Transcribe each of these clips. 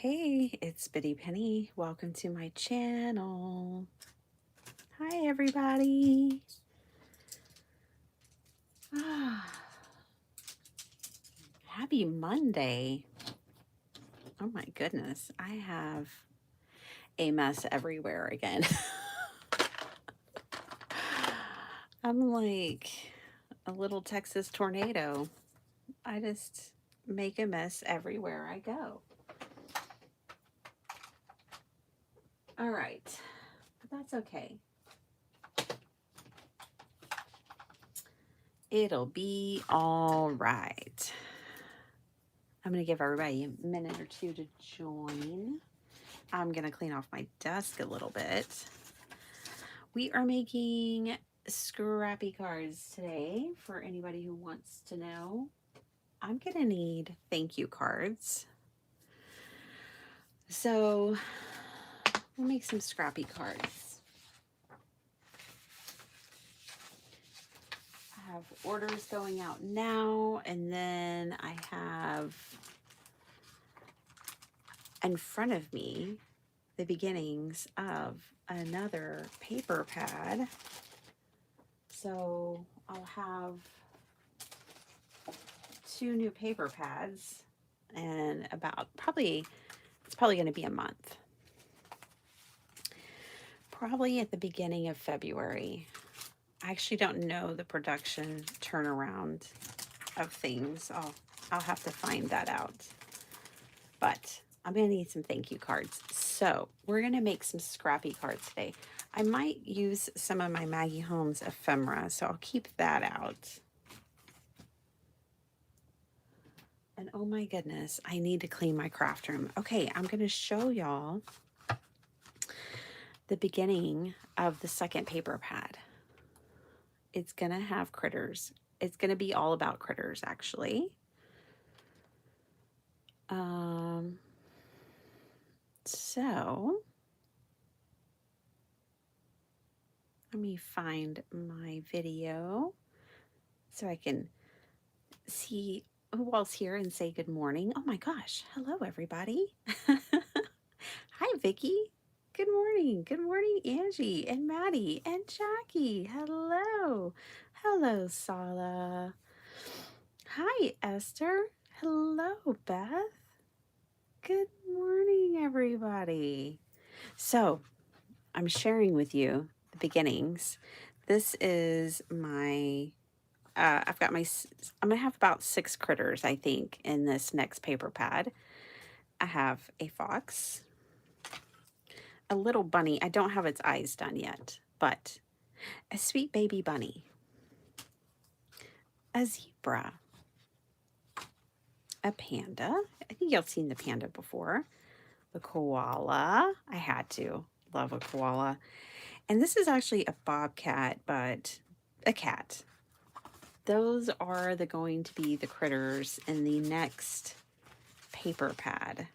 Hey, it's Bitty Penny. Welcome to my channel. Hi, everybody. Happy Monday. Oh my goodness, I have a mess everywhere again. I'm like a little Texas tornado. I just make a mess everywhere I go. All right, but that's okay. It'll be all right. I'm going to give everybody a minute or two to join. I'm going to clean off my desk a little bit. We are making scrappy cards today for anybody who wants to know. I'm going to need thank you cards. So we'll make some scrappy cards. I have orders going out now, and then I have in front of me the beginnings of another paper pad. So I'll have 2 new paper pads and it's probably going to be a month. Probably at the beginning of February. I actually don't know the production turnaround of things. I'll have to find that out. But I'm going to need some thank you cards. So we're going to make some scrappy cards today. I might use some of my Maggie Holmes ephemera, so I'll keep that out. And oh my goodness, I need to clean my craft room. Okay, I'm going to show y'all the beginning of the second paper pad. It's going to have critters. It's going to be all about critters, actually. So let me find my video so I can see who else here and say good morning. Oh my gosh. Hello, everybody. Hi, Vicki. Good morning. Good morning, Angie and Maddie and Jackie. Hello. Hello, Sala. Hi, Esther. Hello, Beth. Good morning, everybody. So, I'm sharing with you the beginnings. This is my I'm going to have about 6 critters, I think, in this next paper pad. I have a fox, a little bunny. I don't have its eyes done yet, but a sweet baby bunny, a zebra, a panda. I think y'all seen the panda before. The koala. I had to. Love a koala. And this is actually a bobcat, but a cat. Those are going to be the critters in the next paper pad.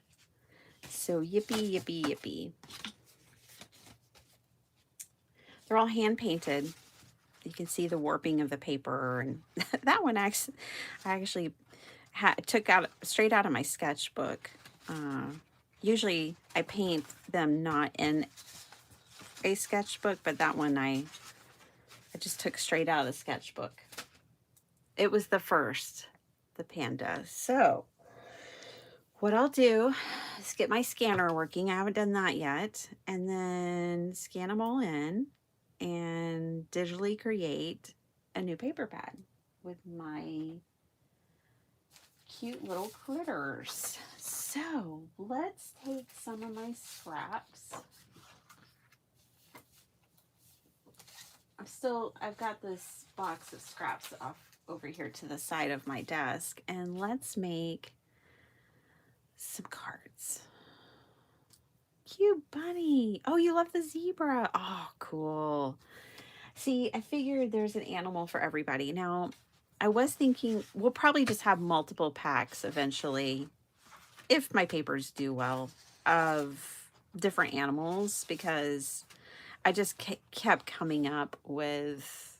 So yippee, yippee, yippee. They're all hand painted. You can see the warping of the paper, and that one I actually took out straight out of my sketchbook. Usually I paint them not in a sketchbook, but that one I just took straight out of the sketchbook. It was the first, the panda. So what I'll do is get my scanner working. I haven't done that yet. And then scan them all in and digitally create a new paper pad with my cute little critters. So let's take some of my scraps. I've got this box of scraps off over here to the side of my desk, and let's make some cards. Cute bunny. Oh, you love the zebra. Oh, cool. See, I figured there's an animal for everybody. Now, I was thinking we'll probably just have multiple packs eventually, if my papers do well, of different animals, because I just kept coming up with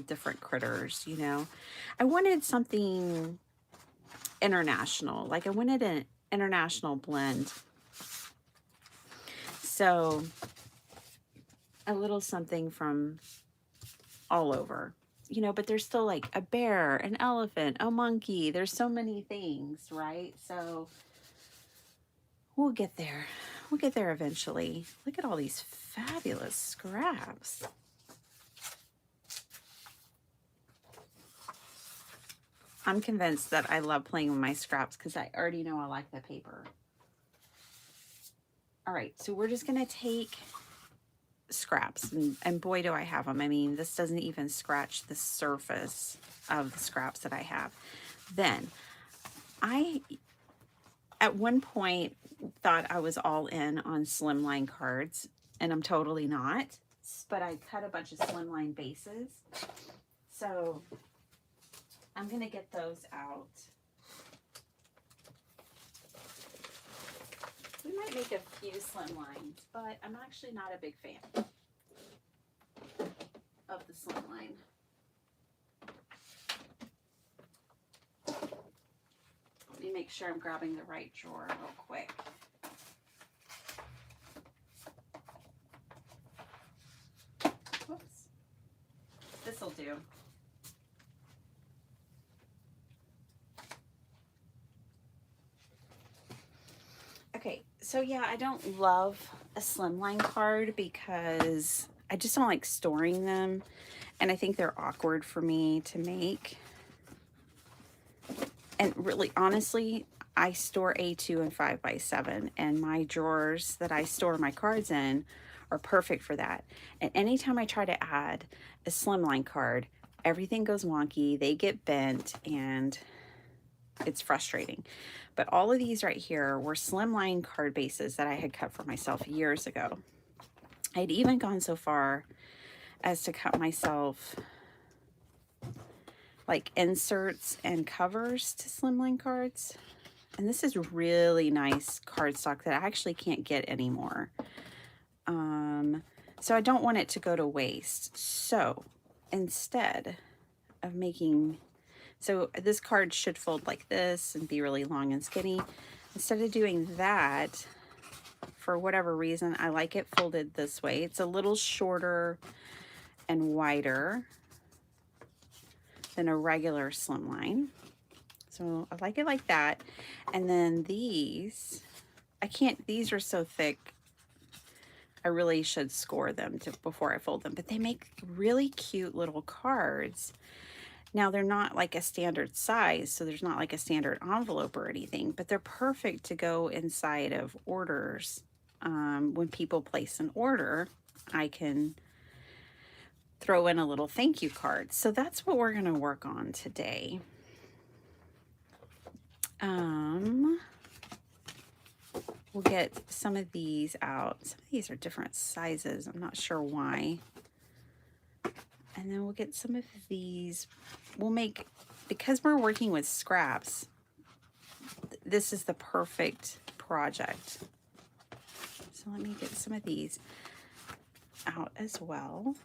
different critters, you know. I wanted something international. Like I wanted an international blend So a little something from all over, you know, but there's still like a bear, an elephant, a monkey. There's so many things, right? So we'll get there. We'll get there eventually. Look at all these fabulous scraps. I'm convinced that I love playing with my scraps because I already know I like the paper. All right, so we're just going to take scraps, and boy, do I have them. I mean, this doesn't even scratch the surface of the scraps that I have. Then I, at one point, thought I was all in on slimline cards, and I'm totally not, but I cut a bunch of slimline bases. So I'm going to get those out. We might make a few slimlines, but I'm actually not a big fan of the slimline. Let me make sure I'm grabbing the right drawer real quick. Whoops. This'll do. Okay, so yeah, I don't love a slimline card because I just don't like storing them, and I think they're awkward for me to make. And really, honestly, I store A2 and 5x7, and my drawers that I store my cards in are perfect for that. And anytime I try to add a slimline card, everything goes wonky, they get bent, and it's frustrating. But all of these right here were slimline card bases that I had cut for myself years ago. I'd even gone so far as to cut myself like inserts and covers to slimline cards. And this is really nice cardstock that I actually can't get anymore. So I don't want it to go to waste. So instead of making, so this card should fold like this and be really long and skinny. Instead of doing that, for whatever reason, I like it folded this way. It's a little shorter and wider than a regular slimline. So I like it like that. And then these, these are so thick, I really should score them before I fold them, but they make really cute little cards. Now they're not like a standard size, so there's not like a standard envelope or anything, but they're perfect to go inside of orders. When people place an order, I can throw in a little thank you card. So that's what we're gonna work on today. We'll get some of these out. Some of these are different sizes. I'm not sure why. And then we'll get some of these. We'll make, because we're working with scraps, this is the perfect project. So let me get some of these out as well.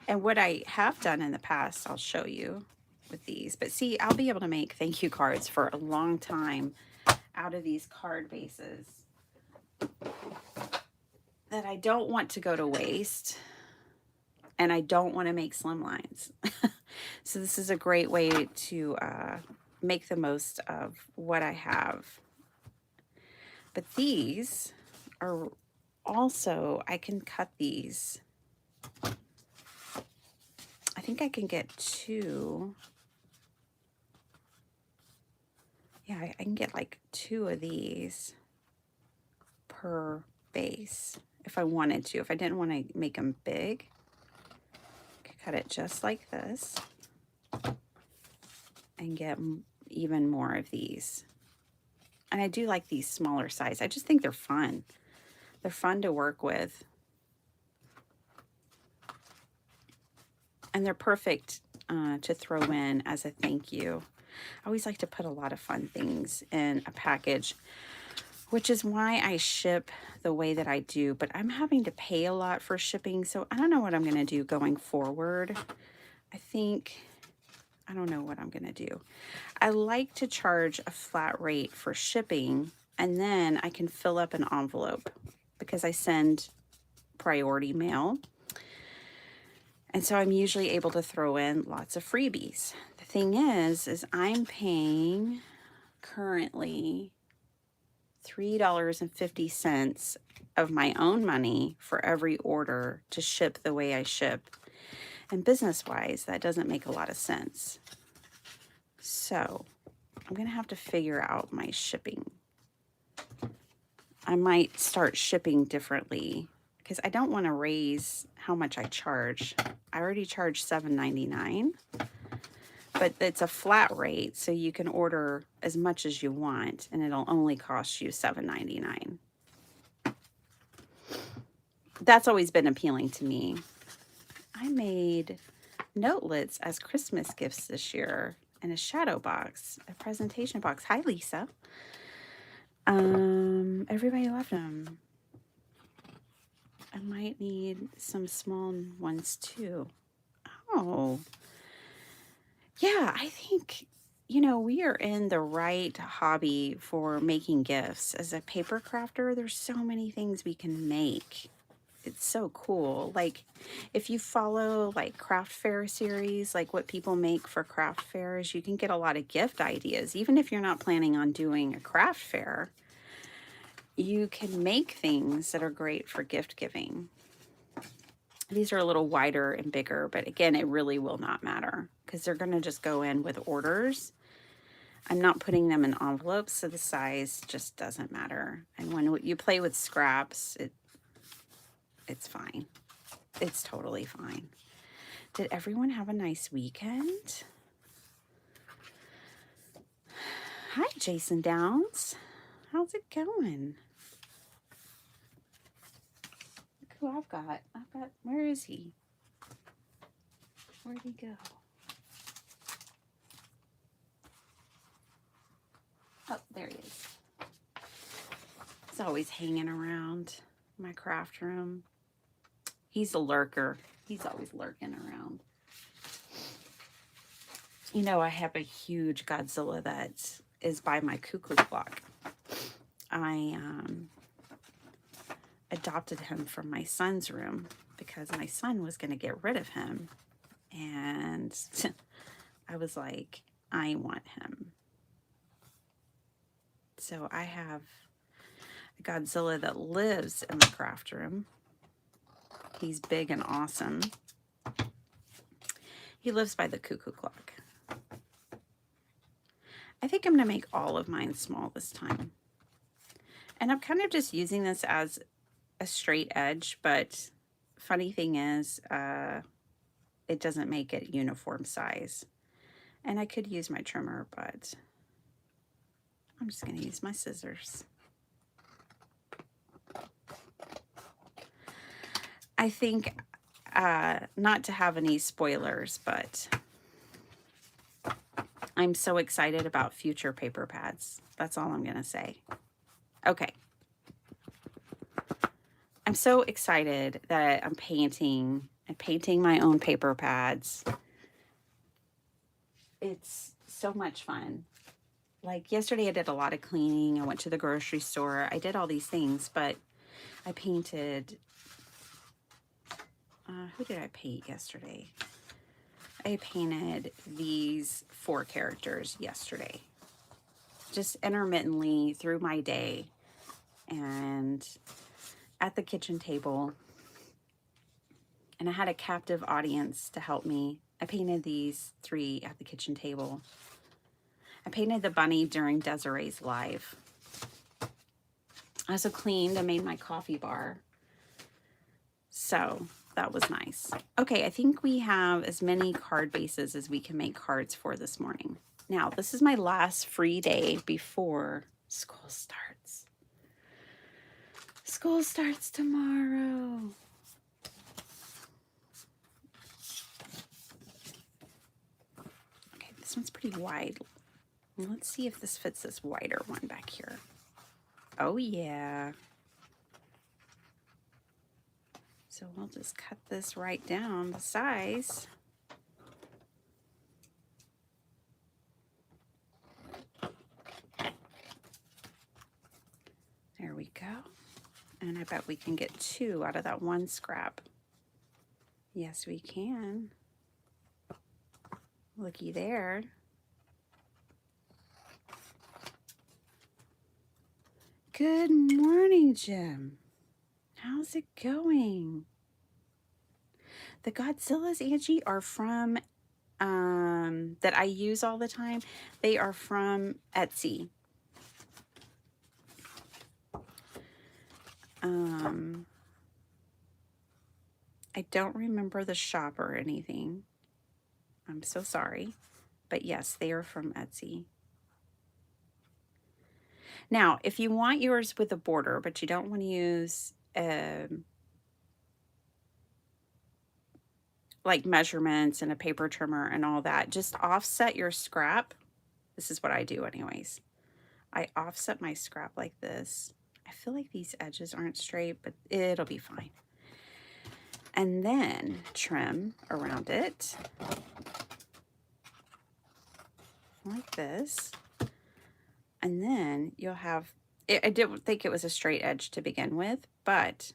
And what I have done in the past, I'll show you with these. But see, I'll be able to make thank you cards for a long time out of these card bases that I don't want to go to waste, and I don't want to make slimlines. So this is a great way to make the most of what I have. But these are also, I can cut these. I think I can get two. Yeah, I can get like two of these per base if I wanted to. If I didn't want to make them big, I could cut it just like this and get even more of these. And I do like these smaller size. I just think they're fun. They're fun to work with. And they're perfect to throw in as a thank you. I always like to put a lot of fun things in a package, which is why I ship the way that I do. But I'm having to pay a lot for shipping, so I don't know what I'm going to do going forward. I don't know what I'm going to do. I like to charge a flat rate for shipping And then I can fill up an envelope because I send priority mail. And so I'm usually able to throw in lots of freebies. The thing is I'm paying currently $3.50 of my own money for every order to ship the way I ship. And business-wise, that doesn't make a lot of sense. So I'm going to have to figure out my shipping. I might start shipping differently because I don't want to raise how much I charge. I already charge $7.99, but it's a flat rate, so you can order as much as you want, and it'll only cost you $7.99. That's always been appealing to me. I made notelets as Christmas gifts this year and a shadow box, a presentation box. Hi, Lisa. Everybody loved them. I might need some small ones too. Oh, yeah, I think, we are in the right hobby for making gifts. As a paper crafter, there's so many things we can make. It's so cool. Like, if you follow like craft fair series, like what people make for craft fairs, you can get a lot of gift ideas. Even if you're not planning on doing a craft fair, you can make things that are great for gift giving. These are a little wider and bigger, but again, it really will not matter because they're going to just go in with orders. I'm not putting them in envelopes, so the size just doesn't matter. And when you play with scraps, it's fine. It's totally fine. Did everyone have a nice weekend? Hi, Jason Downs. How's it going? Look who I've got. Where is he? Where'd he go? Oh, there he is. He's always hanging around my craft room. He's a lurker. He's always lurking around. I have a huge Godzilla that is by my cuckoo clock. I adopted him from my son's room because my son was going to get rid of him. And I was like, I want him. So I have a Godzilla that lives in the craft room. He's big and awesome. He lives by the cuckoo clock. I think I'm going to make all of mine small this time. And I'm kind of just using this as a straight edge, but funny thing is, it doesn't make it uniform size. And I could use my trimmer, but I'm just going to use my scissors. I think, not to have any spoilers, but I'm so excited about future paper pads. That's all I'm going to say. Okay. I'm so excited that I'm painting my own paper pads. It's so much fun. Like yesterday I did a lot of cleaning. I went to the grocery store. I did all these things, but I painted, who did I paint yesterday? I painted these 4 characters yesterday. Just intermittently through my day and at the kitchen table. And I had a captive audience to help me. I painted these 3 at the kitchen table. I painted the bunny during Desiree's live. I also cleaned. I made my coffee bar. So that was nice. Okay, I think we have as many card bases as we can make cards for this morning. Now, this is my last free day before school starts. School starts tomorrow. Okay, this one's pretty wide. Let's see if this fits this wider one back here. Oh, yeah. So we'll just cut this right down the size. There we go. And I bet we can get 2 out of that 1 scrap. Yes, we can. Looky there. Good morning, Jim. How's it going? The Godzillas, Angie, are from, that I use all the time. They are from Etsy. I don't remember the shop or anything. I'm so sorry. But yes, they are from Etsy. Now, if you want yours with a border, but you don't want to use like measurements and a paper trimmer and all that, just offset your scrap. This is what I do anyways. I offset my scrap like this. I feel like these edges aren't straight, but it'll be fine. And then trim around it like this. And then you'll have, I didn't think it was a straight edge to begin with, but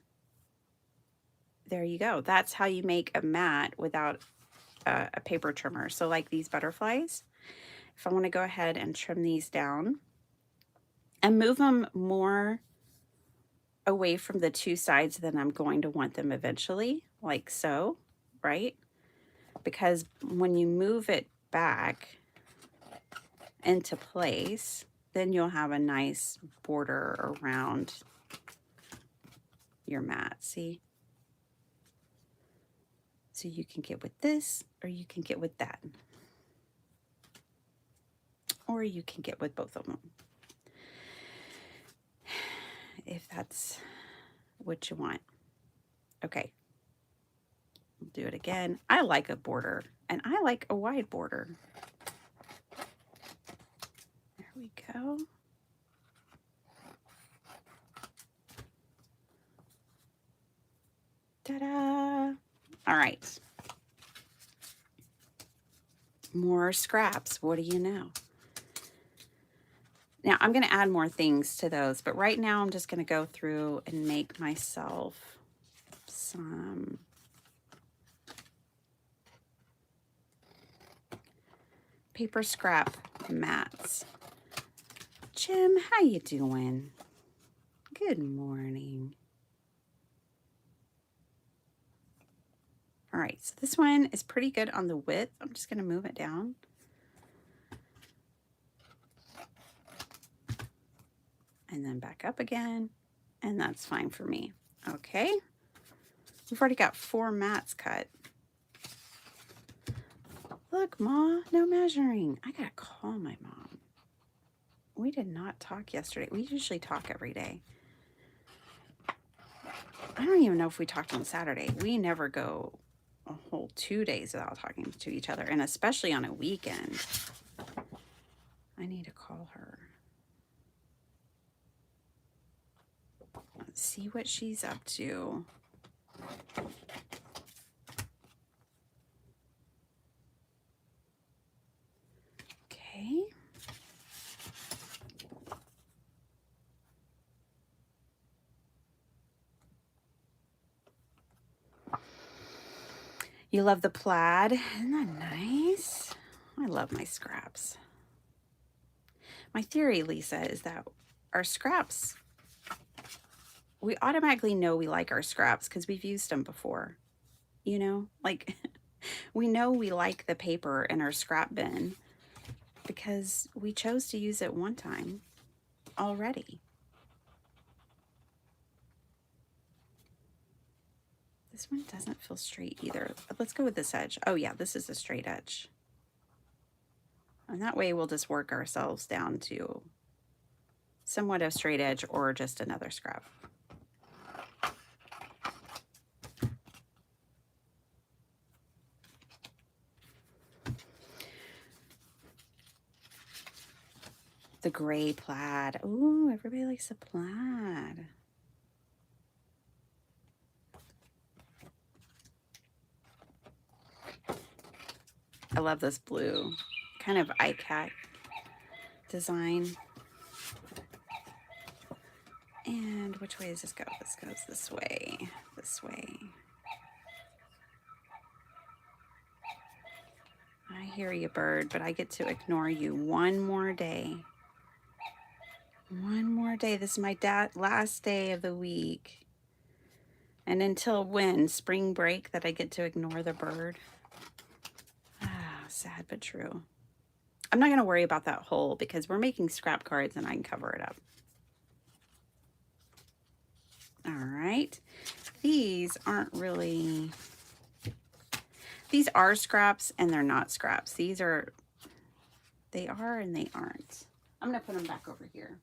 there you go. That's how you make a mat without a paper trimmer. So like these butterflies, if I want to go ahead and trim these down and move them more away from the 2 sides than I'm going to want them eventually, like so, right? Because when you move it back into place, then you'll have a nice border around your mat, see? So you can get with this, or you can get with that. Or you can get with both of them, if that's what you want. Okay, we'll do it again. I like a border, and I like a wide border. There we go. Ta-da! All right. More scraps. What do you know? Now, I'm going to add more things to those, but right now I'm just going to go through and make myself some paper scrap mats. Jim, how you doing? Good morning. All right, so this one is pretty good on the width. I'm just going to move it down. And then back up again, and that's fine for me. Okay, we've already got 4 mats cut. Look, Ma, no measuring. I gotta call my mom. We did not talk yesterday. We usually talk every day. I don't even know if we talked on Saturday. We never go a whole 2 days without talking to each other, and especially on a weekend. I need to call her. Let's see what she's up to. Okay. You love the plaid? Isn't that nice? I love my scraps. My theory, Lisa, is that our scraps, we automatically know we like our scraps because we've used them before. You know, like we know we like the paper in our scrap bin because we chose to use it one time already. This one doesn't feel straight either. Let's go with this edge. Oh yeah, this is a straight edge. And that way we'll just work ourselves down to somewhat of straight edge or just another scrap. The gray plaid. Ooh, everybody likes a plaid. I love this blue, kind of iCat design. And which way does this go? This goes this way, this way. I hear you, bird, but I get to ignore you one more day. One more day. This is my last day of the week. And until when? Spring break that I get to ignore the bird? Ah, sad but true. I'm not going to worry about that hole because we're making scrap cards and I can cover it up. All right. These aren't really... These are scraps and they're not scraps. These are... They are and they aren't. I'm going to put them back over here.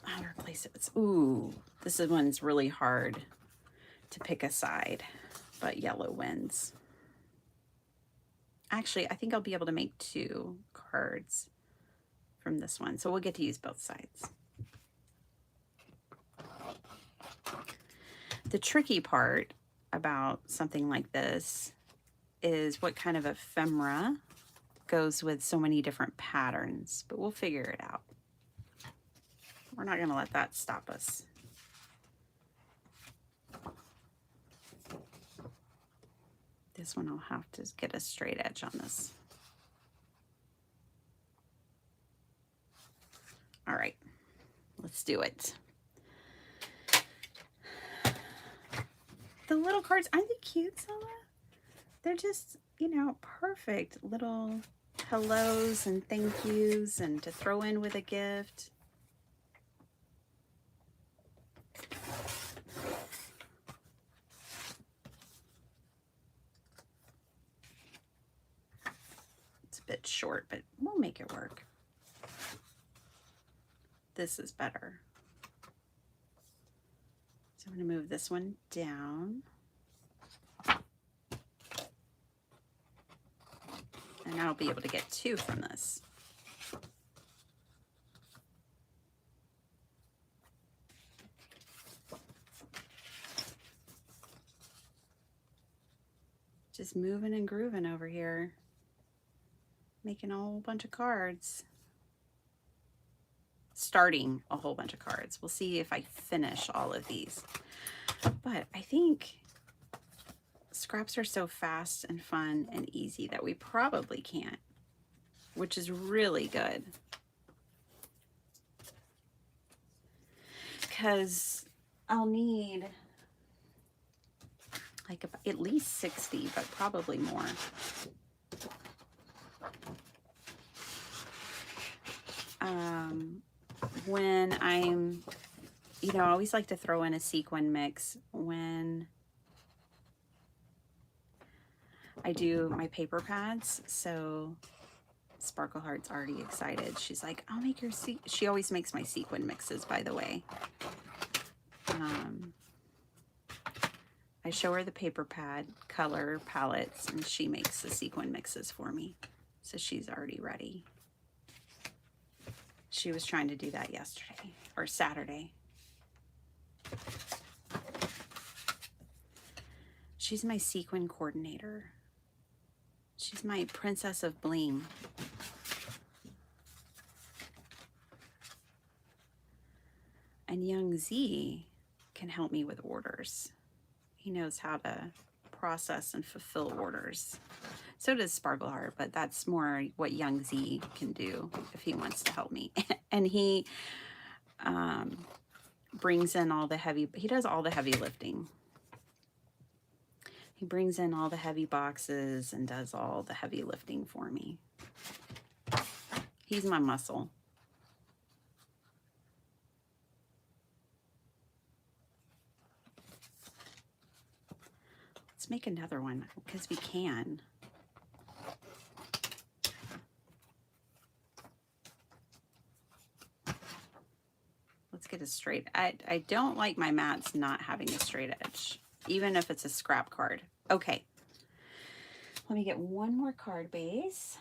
I'll replace it with... Ooh, this one's really hard to pick a side, but yellow wins. Actually, I think I'll be able to make 2 cards from this one, so we'll get to use both sides. The tricky part about something like this is what kind of ephemera goes with so many different patterns, but we'll figure it out. We're not going to let that stop us. This one I'll have to get a straight edge on this. All right, let's do it. The little cards, aren't they cute, Zella? They're just, you know, perfect little hellos and thank yous and to throw in with a gift. It's a bit short, but we'll make it work. This is better. So I'm going to move this one down. And I'll be able to get 2 from this. Just moving and grooving over here. Making a whole bunch of cards. Starting a whole bunch of cards. We'll see if I finish all of these. But I think scraps are so fast and fun and easy that we probably can't, which is really good. Because I'll need like at least 60, but probably more. When I'm, you know, I always like to throw in a sequin mix when I do my paper pads. So Sparkle Heart's already excited. She's like, I'll make your she always makes my sequin mixes, by the way. I show her the paper pad color palettes and she makes the sequin mixes for me. So she's already ready. She was trying to do that yesterday or Saturday. She's my sequin coordinator. She's my princess of bling. And young Z can help me with orders. He knows how to process and fulfill orders. So does Sparkle Heart, but that's more what young Z can do if he wants to help me. And he brings in all the heavy, he does all the heavy lifting. He brings in all the heavy boxes and does all the heavy lifting for me. He's my muscle. Let's make another one because we can. Let's get a straight. I don't like my mats not having a straight edge, even if it's a scrap card. Okay. Let me get one more card base.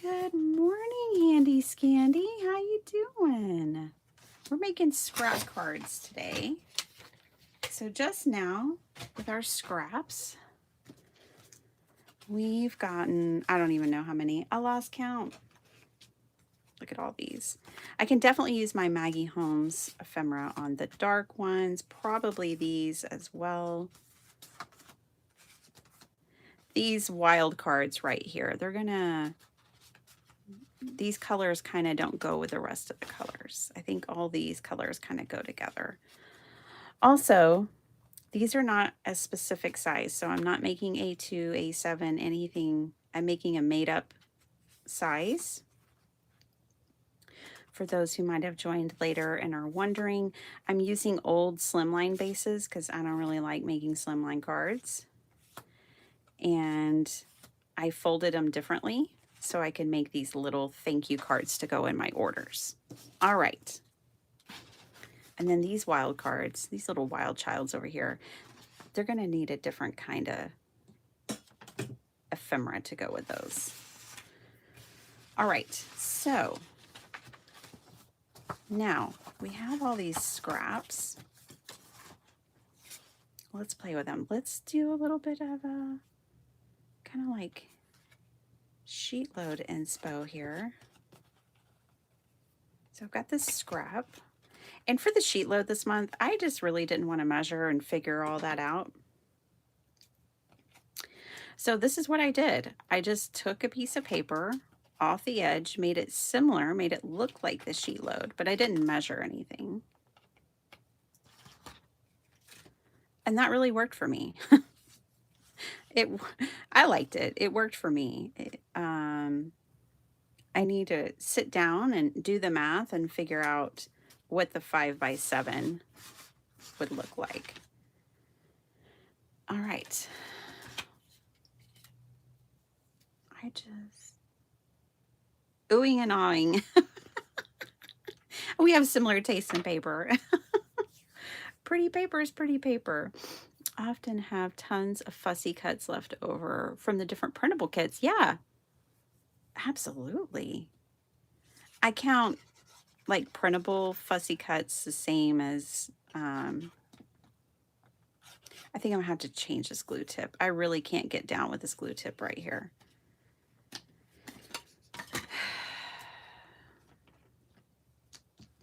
Good morning, Handy Scandy. How you doing? We're making scrap cards today. So just now with our scraps, we've gotten, I don't even know how many. I lost count. Look at all these. I can definitely use my Maggie Holmes ephemera on the dark ones, probably these as well. These wild cards right here, they're gonna, these colors kind of don't go with the rest of the colors. I think all these colors kind of go together. Also, these are not a specific size, so I'm not making A2, A7, anything. I'm making a made up size. For those who might have joined later and are wondering, I'm using old slimline bases because I don't really like making slimline cards. And I folded them differently so I can make these little thank you cards to go in my orders. All right. And then these wild cards, these little wild childs over here, they're going to need a different kind of ephemera to go with those. All right, so now we have all these scraps. Let's play with them. Let's do a little bit of a kind of like sheet load inspo here. So I've got this scrap. And for the sheet load this month, I just really didn't want to measure and figure all that out. So this is what I did. I just took a piece of paper off the edge, made it similar, made it look like the sheet load, but I didn't measure anything. And that really worked for me. I liked it. It worked for me. I need to sit down and do the math and figure out what the 5x7 would look like. All right. I just oohing and awing. We have similar tastes in paper. Pretty paper is pretty paper. I often have tons of fussy cuts left over from the different printable kits. Yeah, absolutely. I count like printable fussy cuts the same as, I think I'm gonna have to change this glue tip. I really can't get down with this glue tip right here.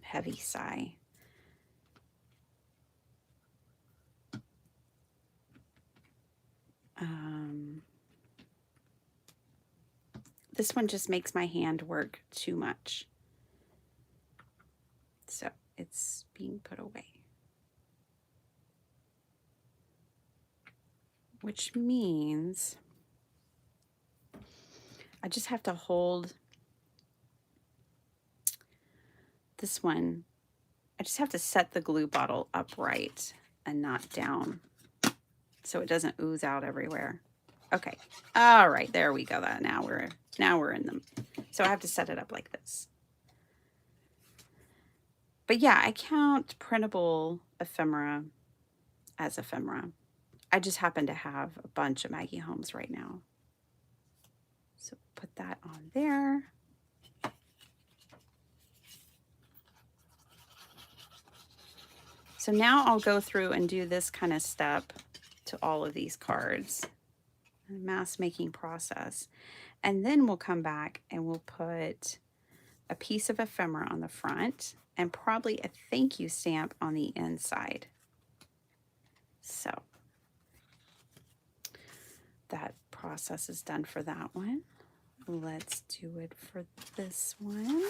Heavy sigh. This one just makes my hand work too much. So it's being put away. Which means I just have to hold this one. I just have to set the glue bottle upright and not down so it doesn't ooze out everywhere. Okay. All right, there we go. Now we're in them. So I have to set it up like this. But yeah, I count printable ephemera as ephemera. I just happen to have a bunch of Maggie Holmes right now. So put that on there. So now I'll go through and do this kind of step to all of these cards, the mask making process. And then we'll come back and we'll put a piece of ephemera on the front and probably a thank you stamp on the inside. So that process is done for that one. Let's do it for this one.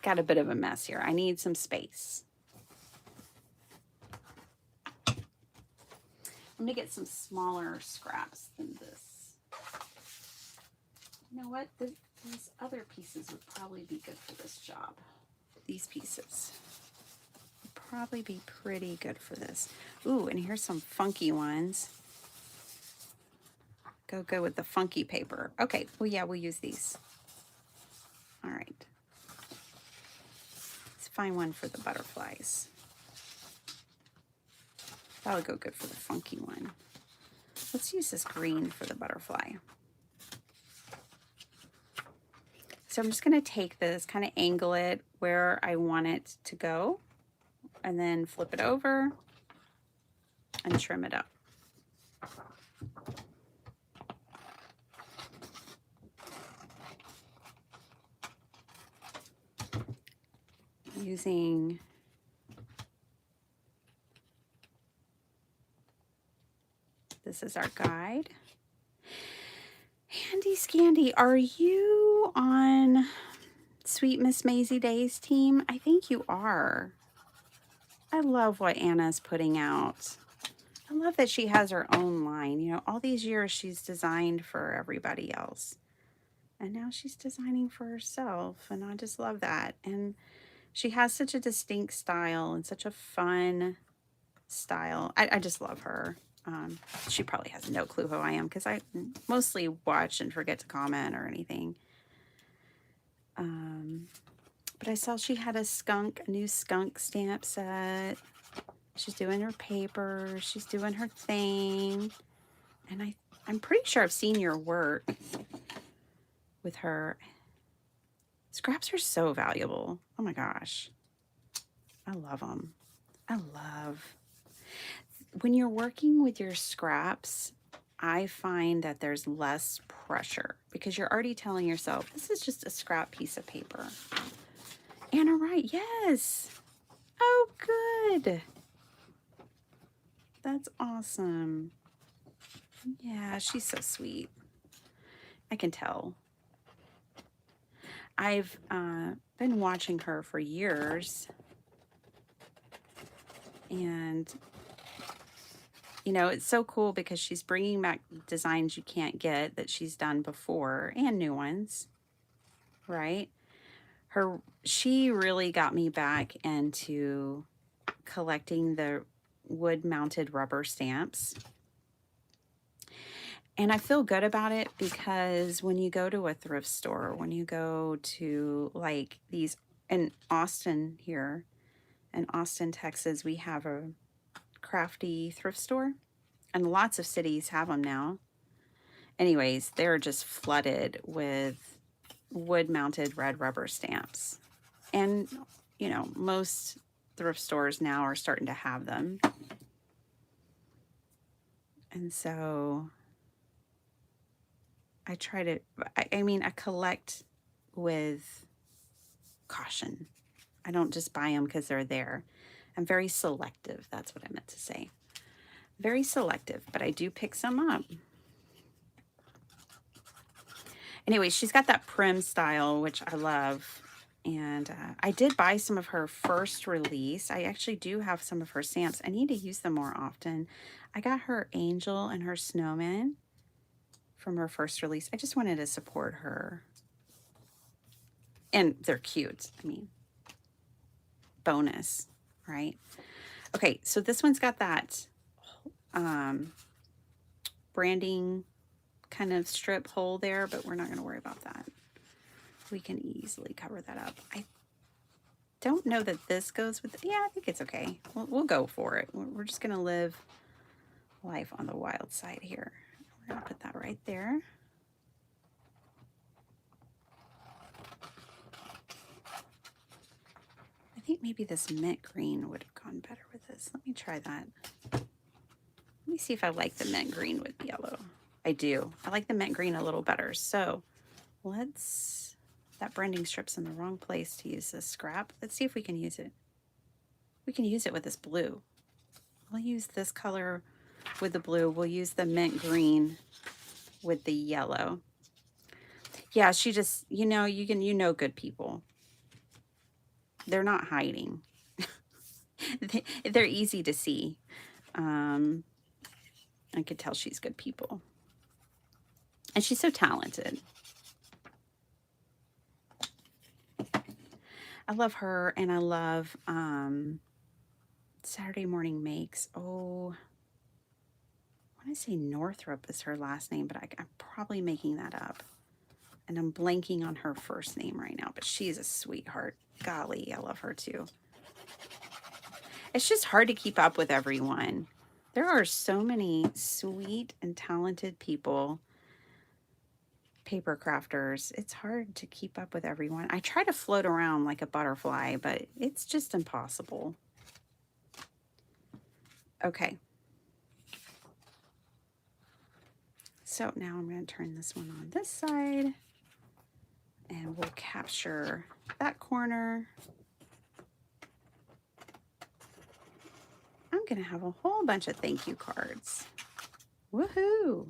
Got a bit of a mess here. I need some space. I'm gonna get some smaller scraps than this. You know what? These other pieces would probably be good for this job. These pieces would probably be pretty good for this. Ooh, and here's some funky ones. Go good with the funky paper. Okay, well, yeah, we'll use these. All right. Let's find one for the butterflies. That'll go good for the funky one. Let's use this green for the butterfly. So I'm just going to take this, kind of angle it where I want it to go, and then flip it over and trim it up. Using this as our guide. Handy Scandy, are you on Sweet Miss Maisie Day's team? I think you are. I love what Anna's putting out. I love that she has her own line. You know, all these years she's designed for everybody else. And now she's designing for herself. And I just love that. And she has such a distinct style and such a fun style. I just love her. She probably has no clue who I am because I mostly watch and forget to comment or anything. But I saw she had a new skunk stamp set. She's doing her paper. She's doing her thing. And I'm pretty sure I've seen your work with her. Scraps are so valuable. Oh my gosh. I love them. When you're working with your scraps, I find that there's less pressure because you're already telling yourself, this is just a scrap piece of paper. Anna Wright, yes. Oh, good. That's awesome. Yeah, she's so sweet. I can tell. I've been watching her for years. And, you know, it's so cool because she's bringing back designs you can't get that she's done before and new ones, right? She really got me back into collecting the wood-mounted rubber stamps. And I feel good about it because when you go to a thrift store, when you go to like these in Austin here, in Austin, Texas, we have a crafty thrift store and lots of cities have them now. Anyways, they're just flooded with wood-mounted red rubber stamps. And, you know, most thrift stores now are starting to have them. And so I try to, I collect with caution. I don't just buy them because they're there. I'm very selective. That's what I meant to say. Very selective, but I do pick some up. Anyway, she's got that prim style, which I love. And I did buy some of her first release. I actually do have some of her stamps. I need to use them more often. I got her angel and her snowman from her first release. I just wanted to support her. And they're cute. I mean, bonus, right? Okay, so this one's got that branding kind of strip hole there, but we're not going to worry about that. We can easily cover that up. I don't know that this goes with, yeah, I think it's okay. We'll go for it. We're just going to live life on the wild side here. We're going to put that right there. I think maybe this mint green would have gone better with this. Let me try that. Let me see if I like the mint green with yellow. I do. I like the mint green a little better. So let's, that branding strip's in the wrong place to use this scrap. Let's see if we can use it. We can use it with this blue. We'll use this color with the blue. We'll use the mint green with the yellow. Yeah, she just, you know good people. They're not hiding. They're easy to see. I could tell she's good people. And she's so talented. I love her, and I love Saturday Morning Makes. Oh, I want to say Northrup is her last name, but I'm probably making that up. And I'm blanking on her first name right now, but she's a sweetheart. Golly, I love her too. It's just hard to keep up with everyone. There are so many sweet and talented people, paper crafters. It's hard to keep up with everyone. I try to float around like a butterfly, but it's just impossible. Okay. So now I'm going to turn this one on this side, and we'll capture that corner. I'm going to have a whole bunch of thank you cards. Woohoo!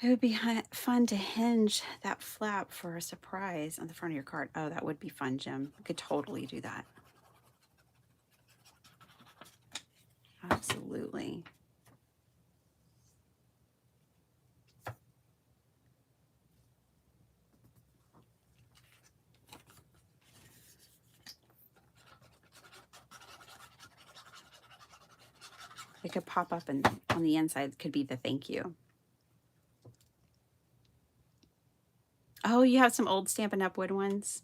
It would be fun to hinge that flap for a surprise on the front of your card. Oh, that would be fun, Jim. We could totally do that. Absolutely. It could pop up, and on the inside could be the thank you. Oh, you have some old Stampin' Up! Wood ones?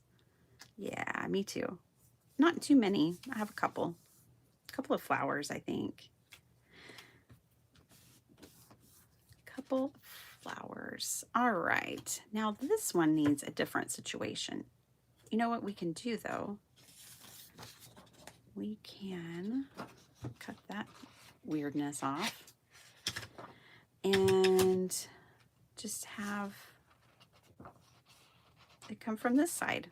Yeah, me too. Not too many. I have a couple. A couple of flowers, I think. Couple flowers. All right. Now this one needs a different situation. You know what we can do though? We can cut that weirdness off and just have it come from this side.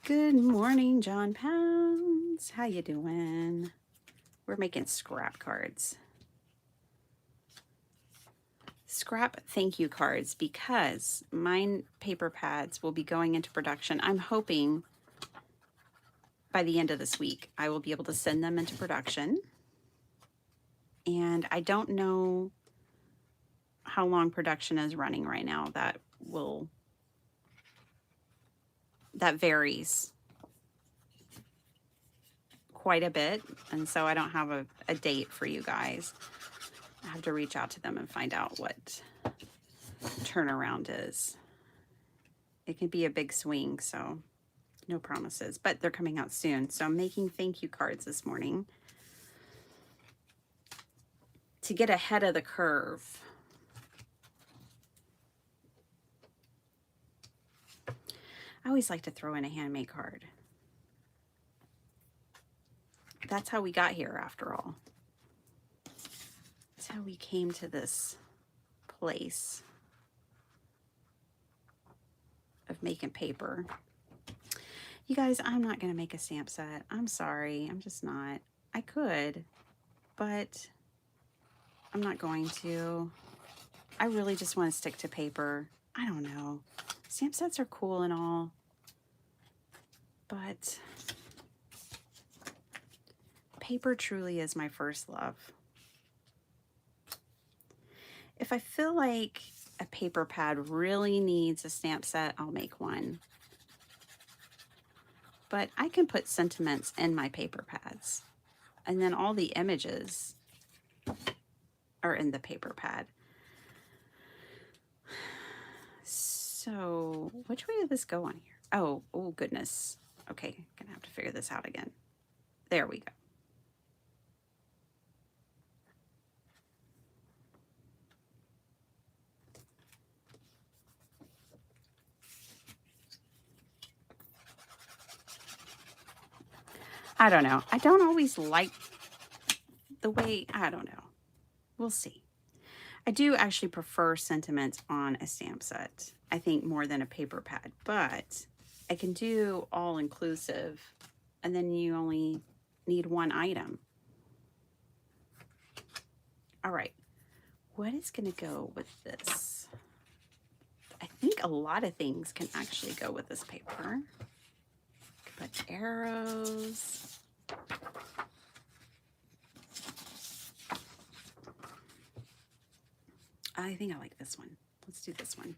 Good morning, John Pounds. How you doing? We're making scrap cards. Scrap thank you cards because mine paper pads will be going into production. I'm hoping by the end of this week I will be able to send them into production. And I don't know how long production is running right now. That varies quite a bit, and so I don't have a date for you guys. I have to reach out to them and find out what turnaround is. It can be a big swing, so no promises, but they're coming out soon. So I'm making thank you cards this morning to get ahead of the curve. I always like to throw in a handmade card. That's how we got here, after all. That's how we came to this place of making paper. You guys, I'm not going to make a stamp set. I'm sorry. I'm just not. I could, but I'm not going to. I really just want to stick to paper. I don't know. Stamp sets are cool and all, but paper truly is my first love. If I feel like a paper pad really needs a stamp set, I'll make one. But I can put sentiments in my paper pads, and then all the images are in the paper pad. So which way did this go on here? Oh goodness. Okay, gonna have to figure this out again. There we go. I don't know. I don't always like the way, I don't know. We'll see. I do actually prefer sentiments on a stamp set, I think, more than a paper pad, but I can do all inclusive, and then you only need one item. All right, what is going to go with this? I think a lot of things can actually go with this paper. Put arrows. I think I like this one. Let's do this one.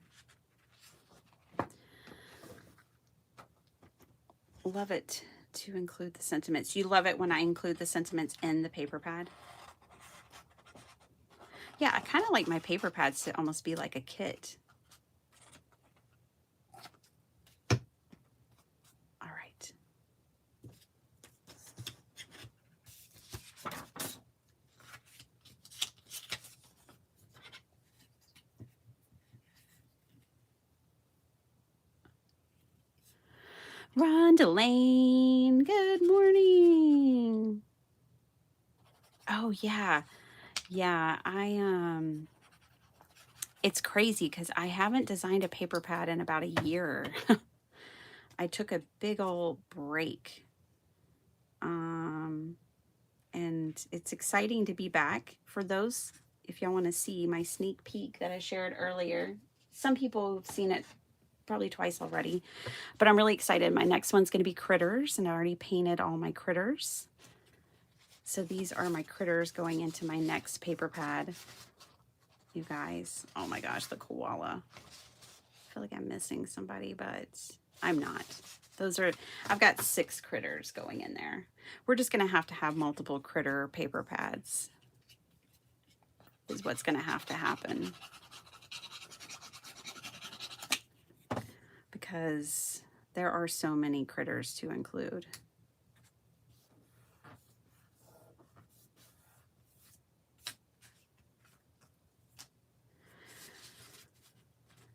love it to include the sentiments. You love it when I include the sentiments in the paper pad? Yeah, I kind of like my paper pads to almost be like a kit. All right. Rhonda Lane, good morning. Oh yeah. Yeah, it's crazy because I haven't designed a paper pad in about a year. I took a big old break. And it's exciting to be back. For those, if y'all want to see my sneak peek that I shared earlier, some people have seen it probably twice already, but I'm really excited. My next one's going to be critters, and I already painted all my critters. So these are my critters going into my next paper pad. You guys, oh my gosh, the koala. I feel like I'm missing somebody, but I'm not. I've got 6 critters going in there. We're just going to have multiple critter paper pads is what's going to happen. Because there are so many critters to include.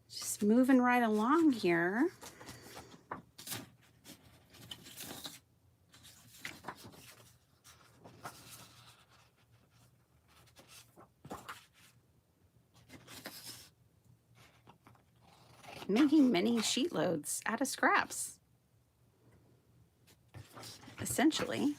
Just moving right along here. Making mini sheet loads out of scraps, essentially.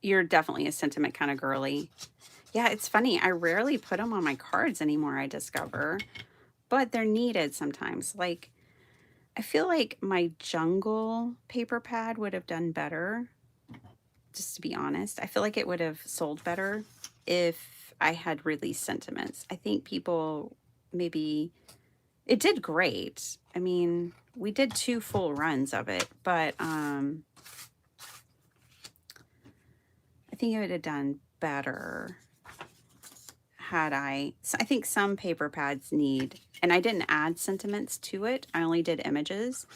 You're definitely a sentiment kind of girly. Yeah, it's funny. I rarely put them on my cards anymore, I discover, but they're needed sometimes. Like, I feel like my jungle paper pad would have done better, just to be honest. I feel like it would have sold better if I had released sentiments. I think people maybe, it did great. I mean, we did 2 full runs of it, but I think it would have done better had so I think some paper pads need, and I didn't add sentiments to it. I only did images.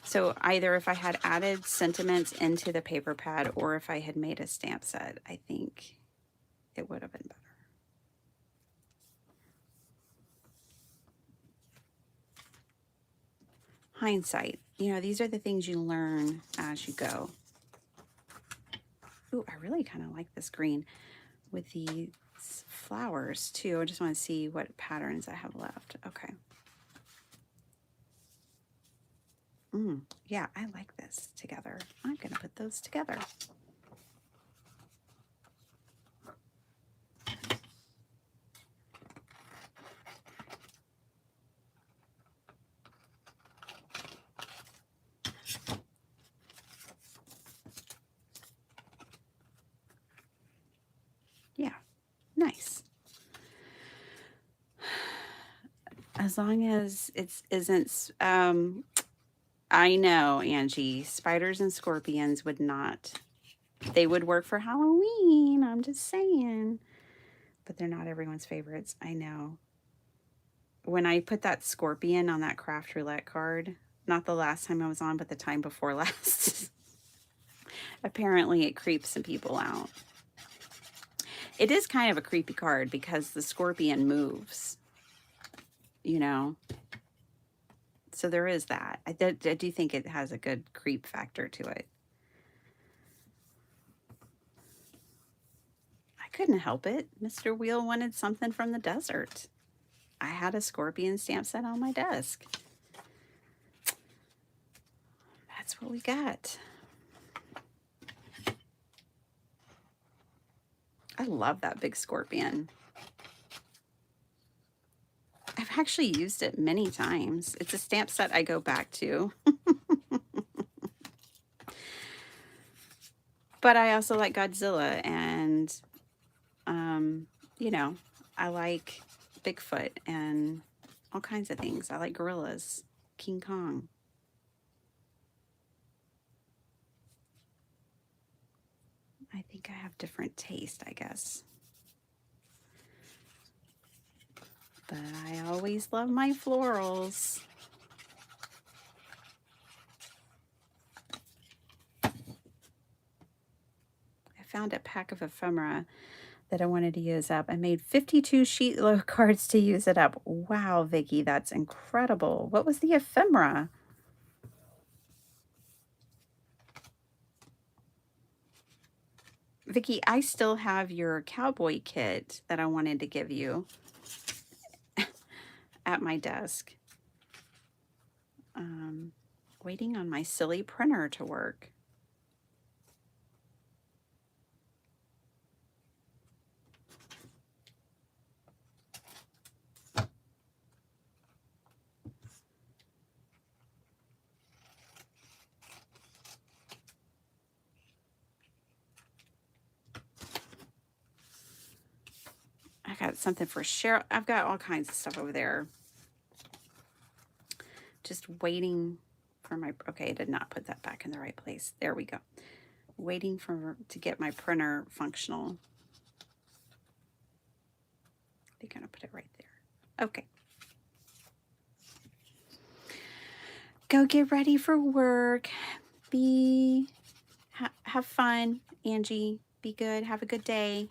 So either if I had added sentiments into the paper pad or if I had made a stamp set, I think it would have been better. Hindsight. You know, these are the things you learn as you go. Ooh, I really kind of like this green with these flowers too. I just want to see what patterns I have left. Okay. Yeah, I like this together. I'm going to put those together. Yeah, nice. As long as it isn't, I know, Angie, spiders and scorpions would not, they would work for Halloween. I'm just saying. But they're not everyone's favorites. I know. When I put that scorpion on that craft roulette card, not the last time I was on, but the time before last, apparently it creeps some people out. It is kind of a creepy card because the scorpion moves, you know. So there is that. I do think it has a good creep factor to it. I couldn't help it. Mr. Wheel wanted something from the desert. I had a scorpion stamp set on my desk. That's what we got. I love that big scorpion. I've actually used it many times. It's a stamp set I go back to. But I also like Godzilla, and you know, I like Bigfoot and all kinds of things. I like gorillas, King Kong. I think I have different taste, I guess. But I always love my florals. I found a pack of ephemera that I wanted to use up. I made 52 sheet load cards to use it up. Wow, Vicki, that's incredible. What was the ephemera? Vicki, I still have your cowboy kit that I wanted to give you at my desk. Waiting on my silly printer to work. I got something for Cheryl. I've got all kinds of stuff over there. Just waiting for my, okay, I did not put that back in the right place. There we go. Waiting to get my printer functional. I think I'm gonna put it right there. Okay. Go get ready for work. Have fun, Angie. Be good. Have a good day.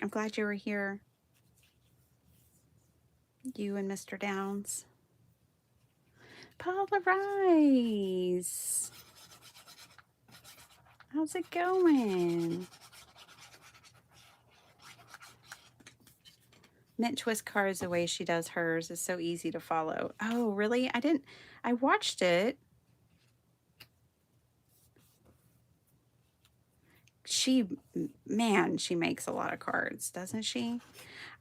I'm glad you were here. You and Mr. Downs. Paula Rice. How's it going? Mint twist cards the way she does hers is so easy to follow. Oh, really? I watched it. Man, she makes a lot of cards, doesn't she?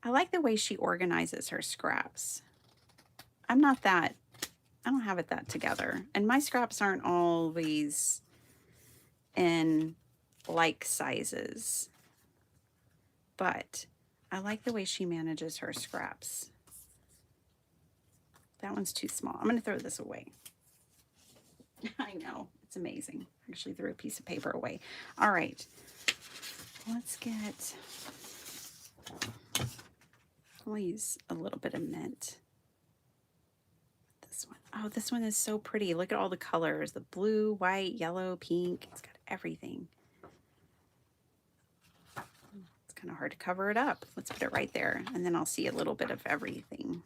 I like the way she organizes her scraps. I don't have it that together. And my scraps aren't always in like sizes. But I like the way she manages her scraps. That one's too small. I'm going to throw this away. I know. It's amazing. I actually threw a piece of paper away. All right. Let's get... I'll use a little bit of mint. This one. Oh, this one is so pretty. Look at all the colors. The blue, white, yellow, pink. It's got everything. It's kind of hard to cover it up. Let's put it right there. And then I'll see a little bit of everything.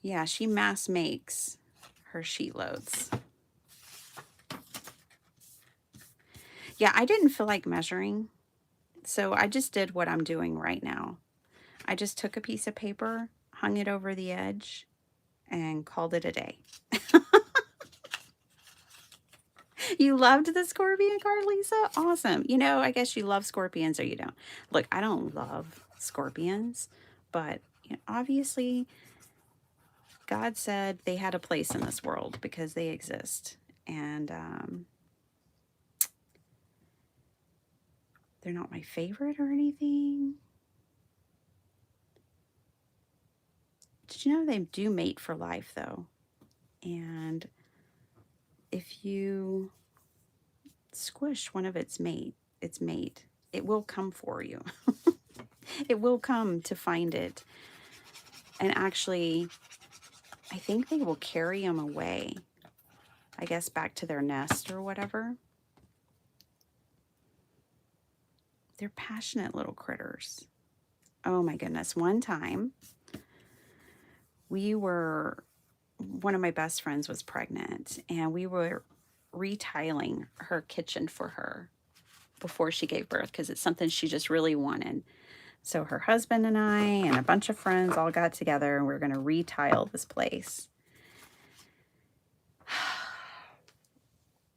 Yeah, she mass makes her sheet loads. Yeah, I didn't feel like measuring, so I just did what I'm doing right now. I just took a piece of paper, hung it over the edge, and called it a day. You loved the scorpion card, Lisa? Awesome. You know, I guess you love scorpions or you don't. Look, I don't love scorpions, but you know, obviously God said they had a place in this world because they exist. And they're not my favorite or anything. Did you know they do mate for life, though? And if you squish one of its mate, it will come for you. It will come to find it. And actually, I think they will carry them away, I guess back to their nest or whatever. They're passionate little critters. Oh my goodness. One time, one of my best friends was pregnant, and we were retiling her kitchen for her before she gave birth because it's something she just really wanted. So her husband and I and a bunch of friends all got together, and we we're going to retile this place.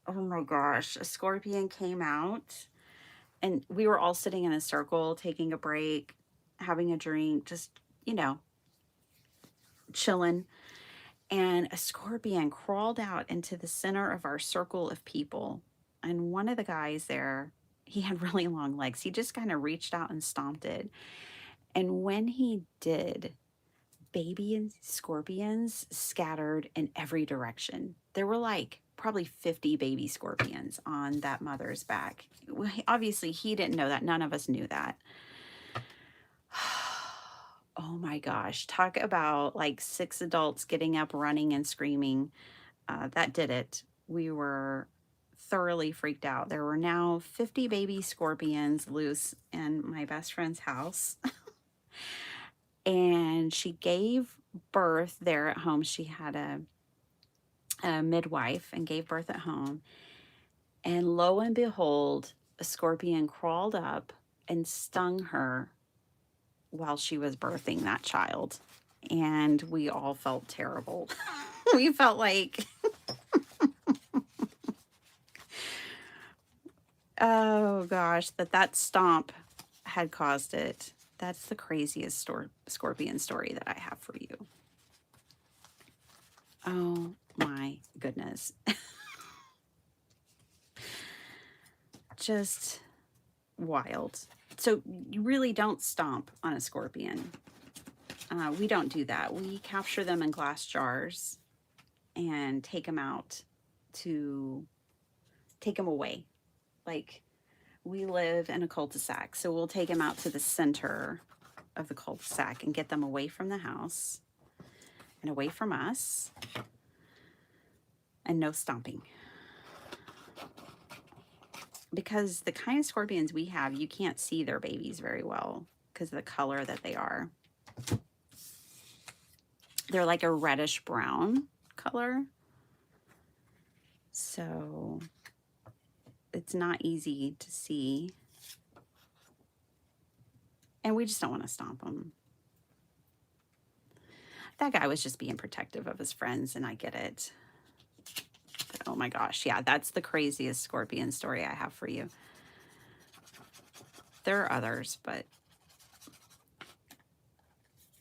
Oh my gosh, a scorpion came out, and we were all sitting in a circle, taking a break, having a drink, just, you know, chilling, and a scorpion crawled out into the center of our circle of people. And one of the guys there, he had really long legs. He just kind of reached out and stomped it. And when he did, baby and scorpions scattered in every direction. There were like probably 50 baby scorpions on that mother's back. Obviously, he didn't know that. None of us knew that. Oh my gosh. Talk about like 6 adults getting up, running, and screaming. That did it. We were thoroughly freaked out. There were now 50 baby scorpions loose in my best friend's house. And she gave birth there at home. She had a midwife and gave birth at home. And lo and behold, a scorpion crawled up and stung her while she was birthing that child. And we all felt terrible. We felt like, oh gosh, that stomp had caused it. That's the craziest scorpion story that I have for you. Oh my goodness. Just wild. So you really don't stomp on a scorpion. We don't do that. We capture them in glass jars and take them out to take them away. Like, we live in a cul-de-sac, so we'll take them out to the center of the cul-de-sac and get them away from the house and away from us, and no stomping. Because the kind of scorpions we have, you can't see their babies very well because of the color that they are. They're like a reddish brown color. So it's not easy to see. And we just don't want to stomp them. That guy was just being protective of his friends, and I get it. But oh my gosh, yeah, that's the craziest scorpion story I have for you. There are others, but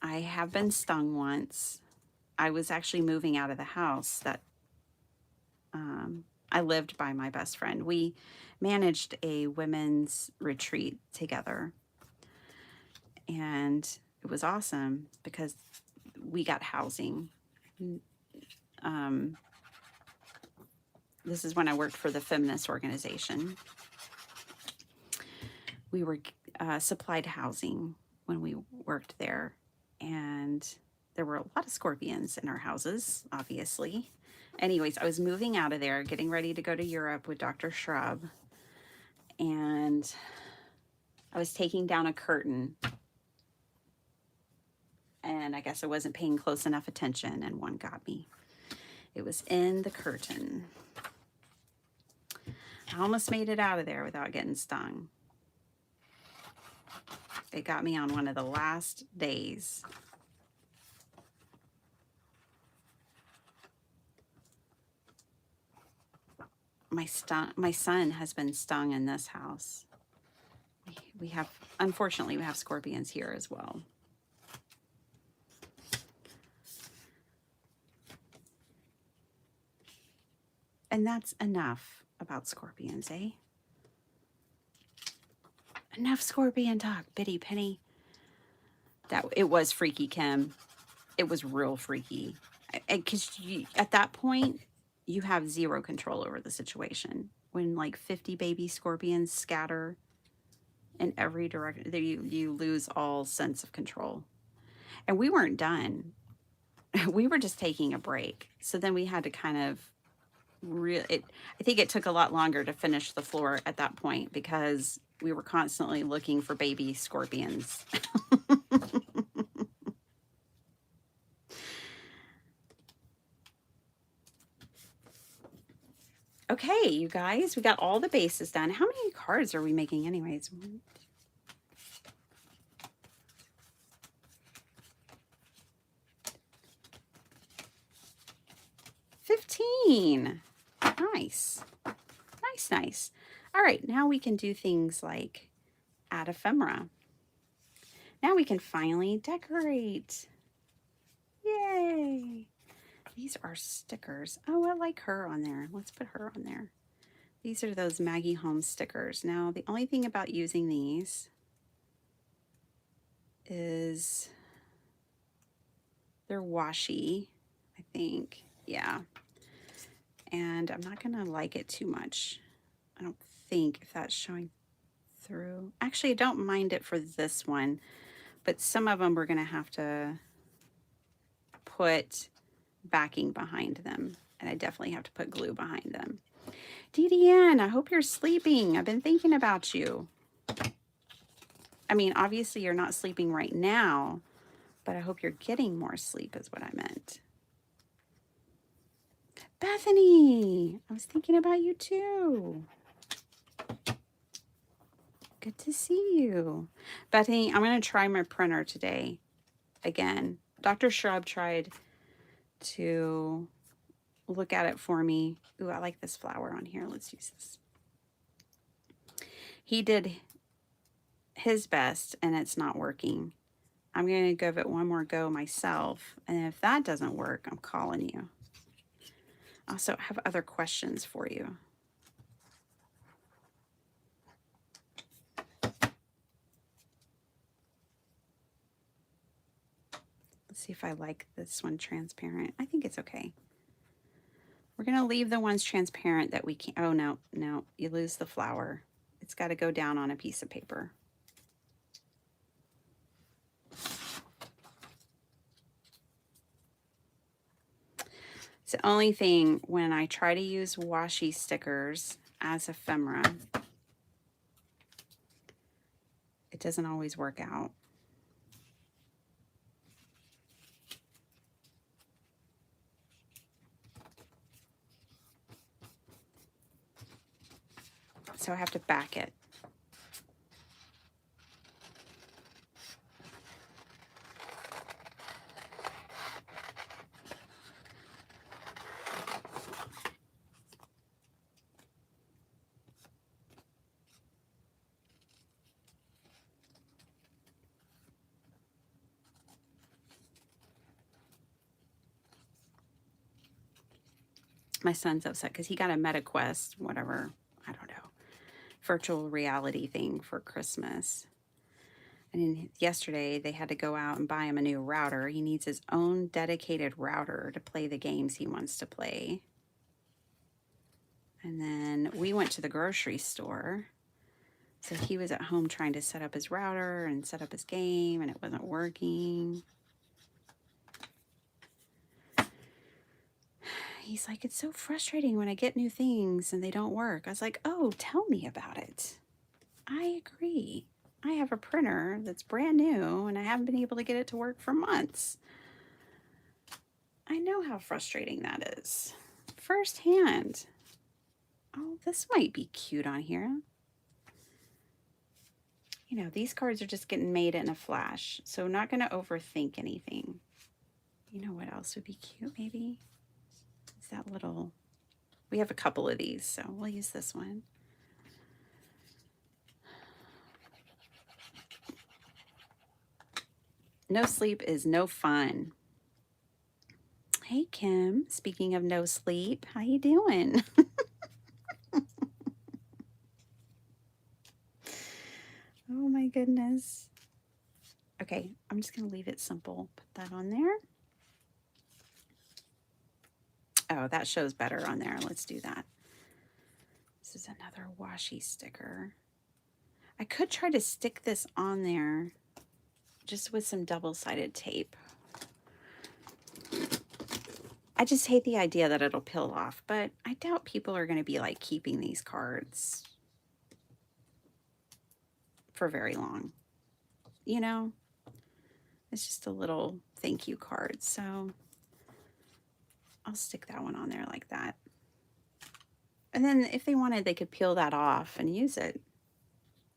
I have been stung once. I was actually moving out of the house that I lived by my best friend. We managed a women's retreat together. And it was awesome because we got housing. This is when I worked for the feminist organization. We were supplied housing when we worked there. And there were a lot of scorpions in our houses, obviously. Anyways, I was moving out of there, getting ready to go to Europe with Dr. Shrub. And I was taking down a curtain. And I guess I wasn't paying close enough attention, and one got me. It was in the curtain. I almost made it out of there without getting stung. It got me on one of the last days. My son has been stung in this house. We have, unfortunately, we have scorpions here as well. And that's enough about scorpions, eh? Enough scorpion talk, Biddy Penny. It was freaky, Kim. It was real freaky. Because at that point, you have zero control over the situation. When like 50 baby scorpions scatter in every direction, you lose all sense of control. And we weren't done. We were just taking a break. So then we had to kind of I think it took a lot longer to finish the floor at that point because we were constantly looking for baby scorpions. Okay, you guys, we got all the bases done. How many cards are we making anyways? 15. Nice. Nice, nice. All right, now we can do things like add ephemera. Now we can finally decorate. Yay! These are stickers. Oh, I like her on there. Let's put her on there. These are those Maggie Holmes stickers. Now, the only thing about using these is they're washi, I think. Yeah. And I'm not going to like it too much. I don't think if that's showing through. Actually, I don't mind it for this one, but some of them we're going to have to put backing behind them. And I definitely have to put glue behind them. DDN, I hope you're sleeping. I've been thinking about you. I mean, obviously you're not sleeping right now, but I hope you're getting more sleep is what I meant. Bethany, I was thinking about you too. Good to see you. Bethany, I'm going to try my printer today again. Dr. Shrub tried to look at it for me. Ooh, I like this flower on here. Let's use this. He did his best and it's not working. I'm going to give it one more go myself. And if that doesn't work, I'm calling you. I also have other questions for you. Let's see if I like this one transparent. I think it's okay. We're going to leave the ones transparent that we can't. Oh, no, no, you lose the flower. It's got to go down on a piece of paper. It's the only thing when I try to use washi stickers as ephemera, it doesn't always work out. So I have to back it. My son's upset because he got a MetaQuest, whatever, I don't know, virtual reality thing for Christmas. And then yesterday they had to go out and buy him a new router. He needs his own dedicated router to play the games he wants to play. And then we went to the grocery store. So he was at home trying to set up his router and set up his game, and it wasn't working. He's like, it's so frustrating when I get new things and they don't work. I was like, oh, tell me about it. I agree. I have a printer that's brand new and I haven't been able to get it to work for months. I know how frustrating that is firsthand. Oh, this might be cute on here. You know, these cards are just getting made in a flash, so not going to overthink anything. You know what else would be cute maybe? Is that little, we have a couple of these, so we'll use this one. No sleep is no fun. Hey Kim, speaking of no sleep, how you doing? Oh my goodness. Okay, I'm just gonna leave it simple. Put that on there. Oh, that shows better on there. Let's do that. This is another washi sticker. I could try to stick this on there just with some double-sided tape. I just hate the idea that it'll peel off, but I doubt people are going to be like keeping these cards for very long. You know, it's just a little thank you card. So I'll stick that one on there like that. And then if they wanted, they could peel that off and use it.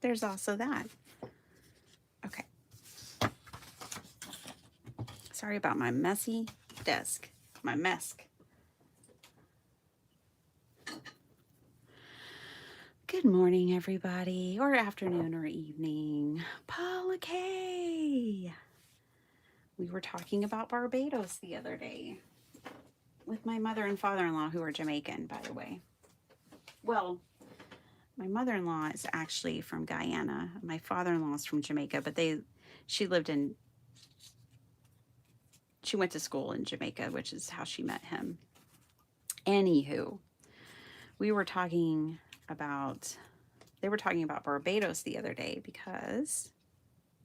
There's also that. Okay. Sorry about my messy desk, my mess. Good morning, everybody, or afternoon or evening. Paula K. We were talking about Barbados the other day with my mother and father-in-law, who are Jamaican, by the way. Well, my mother-in-law is actually from Guyana. My father-in-law is from Jamaica, but she went to school in Jamaica, which is how she met him. Anywho, they were talking about Barbados the other day because,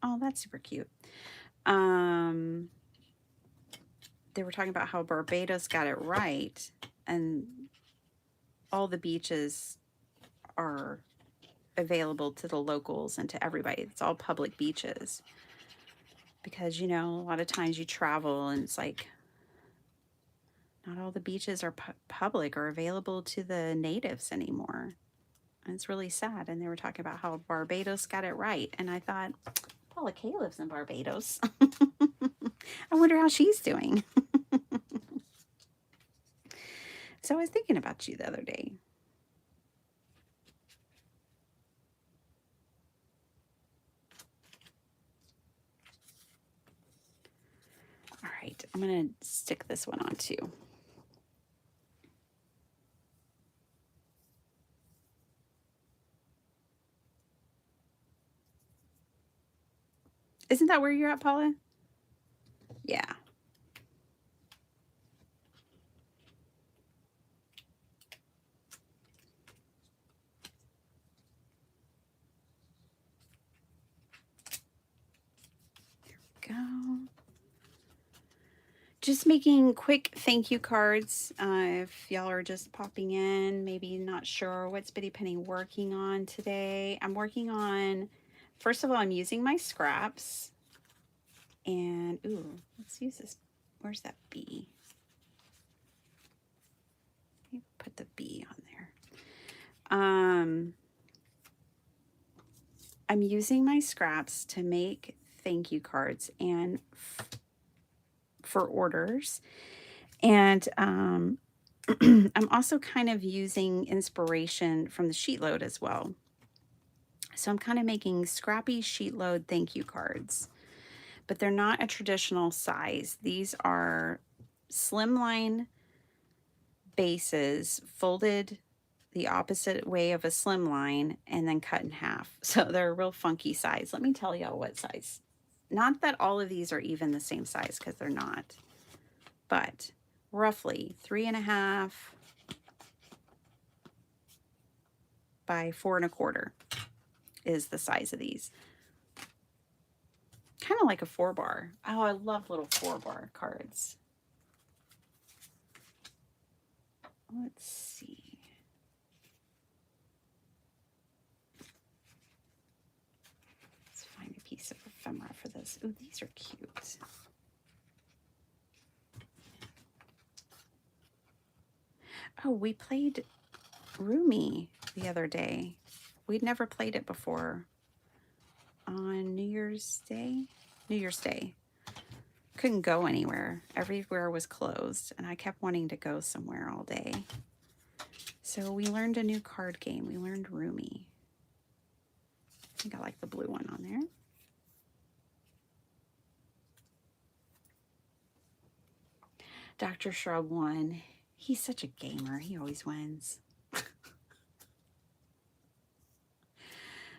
oh, that's super cute. They were talking about how Barbados got it right, and all the beaches are available to the locals and to everybody. It's all public beaches. Because, a lot of times you travel and it's like not all the beaches are public or available to the natives anymore. And it's really sad. And they were talking about how Barbados got it right. And I thought, Paula Kay lives in Barbados. I wonder how she's doing. So I was thinking about you the other day. All right, I'm going to stick this one on too. Isn't that where you're at, Paula? Yeah. Go. Just making quick thank you cards. If y'all are just popping in, maybe not sure what's Bitty Penny working on today. I'm working on, first of all, I'm using my scraps. And, ooh, let's use this. Where's that bee? Let me put the bee on there. I'm using my scraps to make thank you cards and for orders. And I'm also kind of using inspiration from the sheet load as well. So I'm kind of making scrappy sheet load thank you cards, but they're not a traditional size. These are slimline bases folded the opposite way of a slimline and then cut in half. So they're a real funky size. Let me tell y'all what size. Not that all of these are even the same size, because they're not, but roughly 3.5 by 4.25 is the size of these. Kind of like a 4-bar. Oh, I love little 4-bar cards. Let's see. Let's find a piece of ephemera for this. Ooh, these are cute. Oh, we played Rumi the other day. We'd never played it before. On New Year's Day? New Year's Day. Couldn't go anywhere. Everywhere was closed, and I kept wanting to go somewhere all day. So we learned a new card game. We learned Rumi. I think I like the blue one on there. Dr. Shrub won. He's such a gamer. He always wins.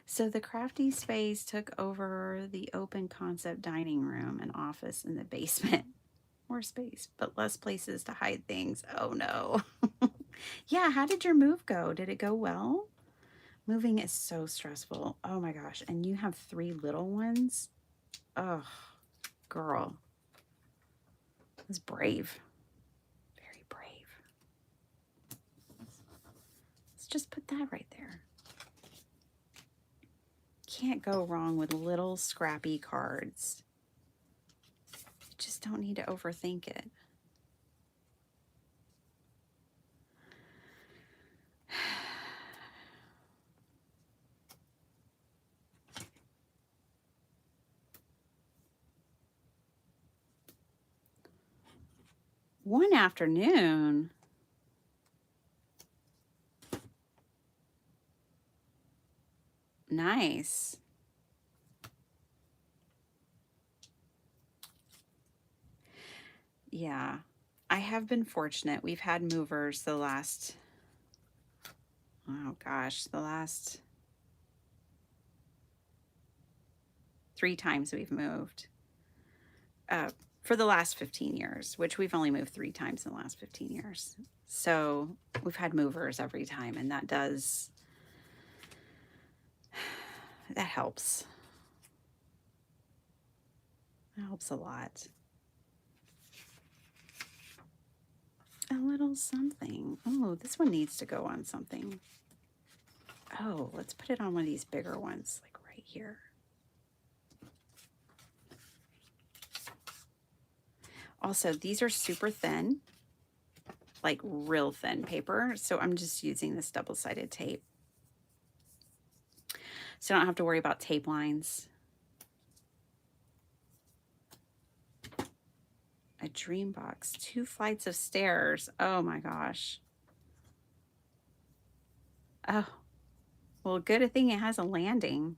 So the crafty space took over the open concept dining room and office in the basement. More space, but less places to hide things. Oh no. Yeah, how did your move go? Did it go well? Moving is so stressful. Oh my gosh. And you have 3 little ones? Oh, girl. That's brave. Very brave. Let's just put that right there. Can't go wrong with little scrappy cards. You just don't need to overthink it. One afternoon. Nice. Yeah, I have been fortunate. We've had movers the last, oh gosh, the last 3 times we've moved. For the last 15 years, which we've only moved 3 times in the last 15 years. So we've had movers every time, and that helps. That helps a lot. A little something. Oh, this one needs to go on something. Oh, let's put it on one of these bigger ones, like right here. Also, these are super thin, like real thin paper. So I'm just using this double-sided tape. So I don't have to worry about tape lines. A dream box, 2 flights of stairs. Oh my gosh. Oh, well, good thing it has a landing.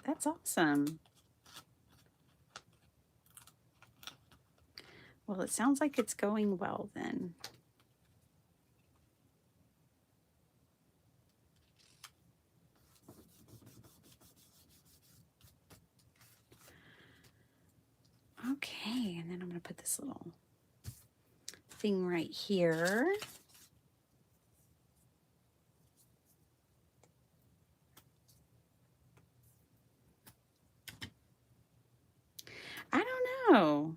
That's awesome. Well, it sounds like it's going well then. Okay, and then I'm going to put this little thing right here. I don't know.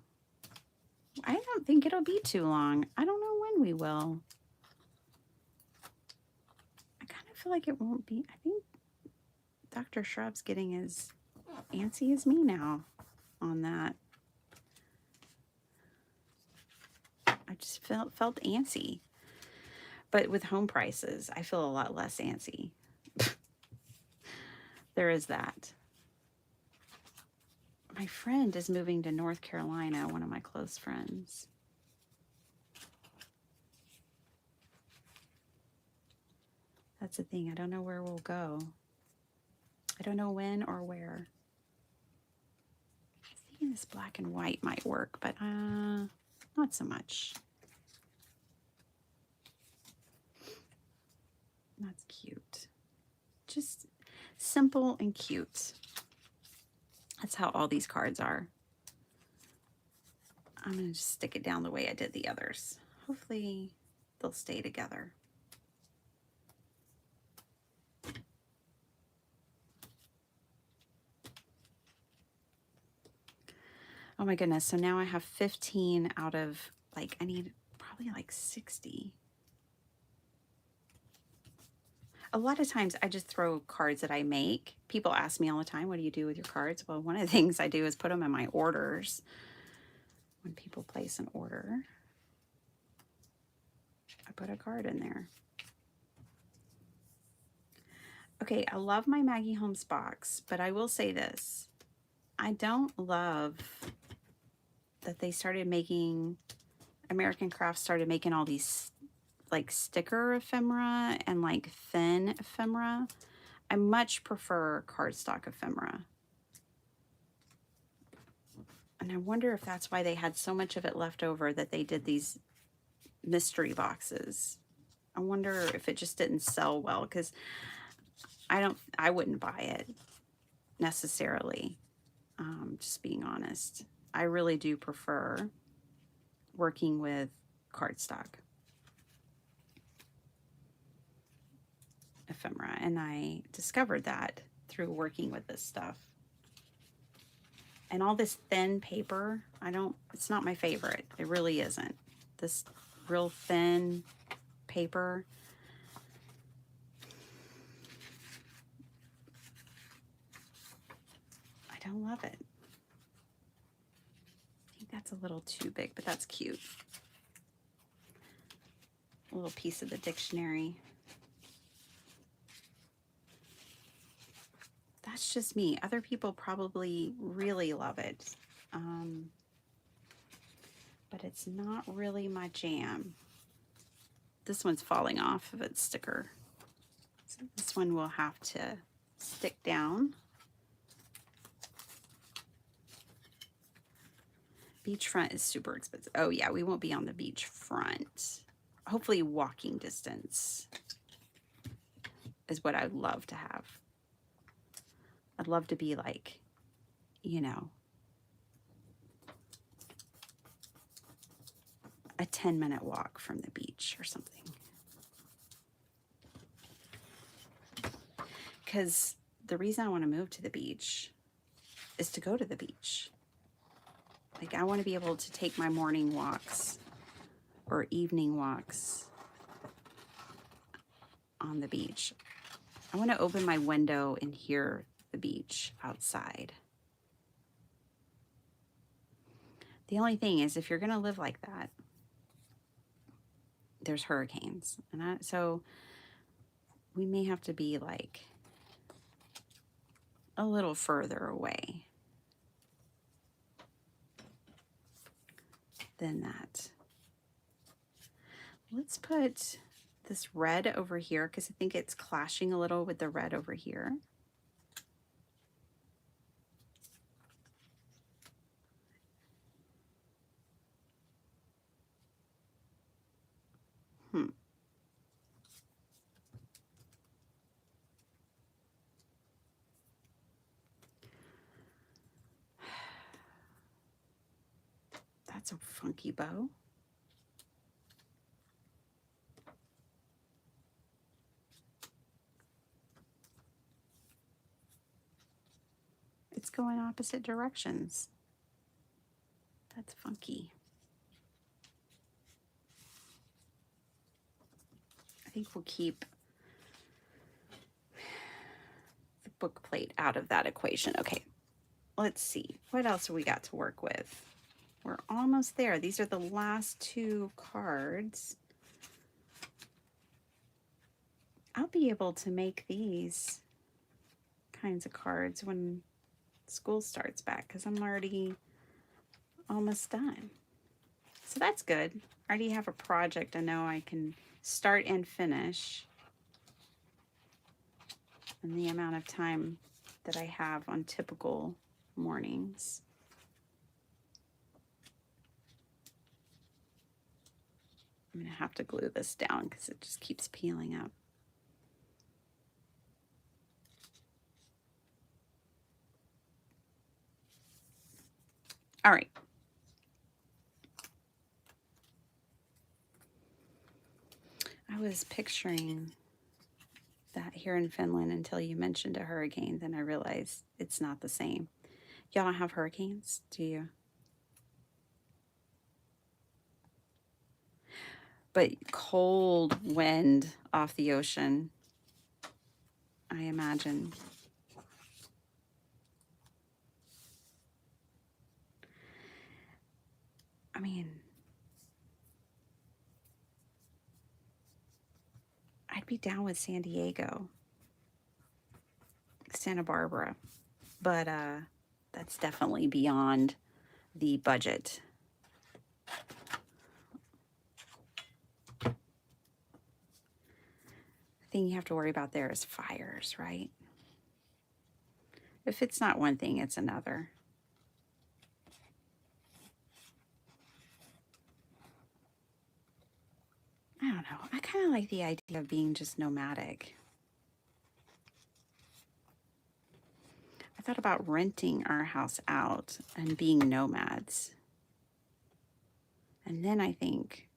I don't think it'll be too long. I don't know when we will. I kind of feel like it won't be. I think Dr. Shrub's getting as antsy as me now on that. I just felt antsy. But with home prices, I feel a lot less antsy. There is that. My friend is moving to North Carolina, one of my close friends. That's the thing. I don't know where we'll go. I don't know when or where. I was thinking this black and white might work, but not so much. That's cute. Just simple and cute. That's how all these cards are. I'm going to just stick it down the way I did the others. Hopefully they'll stay together. Oh my goodness. So now I have 15 out of, like, I need probably like 60. A lot of times I just throw cards that I make. People ask me all the time, what do you do with your cards? Well, one of the things I do is put them in my orders. When people place an order, I put a card in there. Okay, I love my Maggie Holmes box, but I will say this. I don't love that they started making, American Crafts started making all these like sticker ephemera and like thin ephemera. I much prefer cardstock ephemera. And I wonder if that's why they had so much of it left over that they did these mystery boxes. I wonder if it just didn't sell well, because I wouldn't buy it necessarily. Just being honest. I really do prefer working with cardstock ephemera, and I discovered that through working with this stuff. And all this thin paper, it's not my favorite. It really isn't. This real thin paper. I don't love it. I think that's a little too big, but that's cute. A little piece of the dictionary. That's just me. Other people probably really love it. But it's not really my jam. This one's falling off of its sticker. This one will have to stick down. Beachfront is super expensive. Oh yeah, we won't be on the beachfront. Hopefully walking distance is what I'd love to have. I'd love to be like, you know, a 10-minute walk from the beach or something. Because the reason I want to move to the beach is to go to the beach. Like, I want to be able to take my morning walks or evening walks on the beach. I want to open my window and hear the beach outside. The only thing is, if you're going to live like that, there's hurricanes. And so we may have to be like a little further away than that. Let's put this red over here because I think it's clashing a little with the red over here. That's a funky bow. It's going opposite directions. That's funky. I think we'll keep the book plate out of that equation. Okay, let's see. What else have we got to work with? We're almost there. These are the last two cards. I'll be able to make these kinds of cards when school starts back because I'm already almost done. So that's good. I already have a project I know I can start and finish in the amount of time that I have on typical mornings. I'm going to have to glue this down because it just keeps peeling up. All right. I was picturing that here in Finland until you mentioned a hurricane. Then I realized it's not the same. Y'all don't have hurricanes, do you? But cold wind off the ocean, I imagine. I mean, I'd be down with San Diego, Santa Barbara, but that's definitely beyond the budget. The thing you have to worry about there is fires, right? If it's not one thing, it's another. I don't know. I kind of like the idea of being just nomadic. I thought about renting our house out and being nomads. And then I think,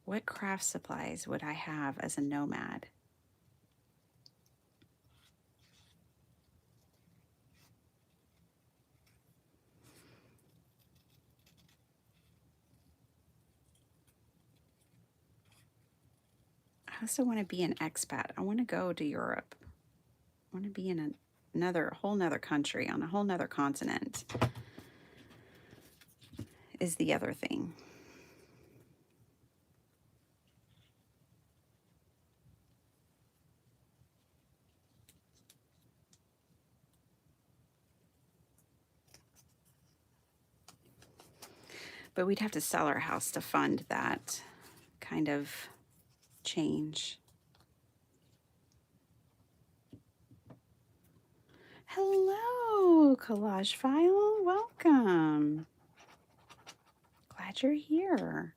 what craft supplies would I have as a nomad? I also want to be an expat. I want to go to Europe. I want to be in a whole nother country on a whole nother continent is the other thing. But we'd have to sell our house to fund that kind of change. Hello, collage file. Welcome. Glad you're here.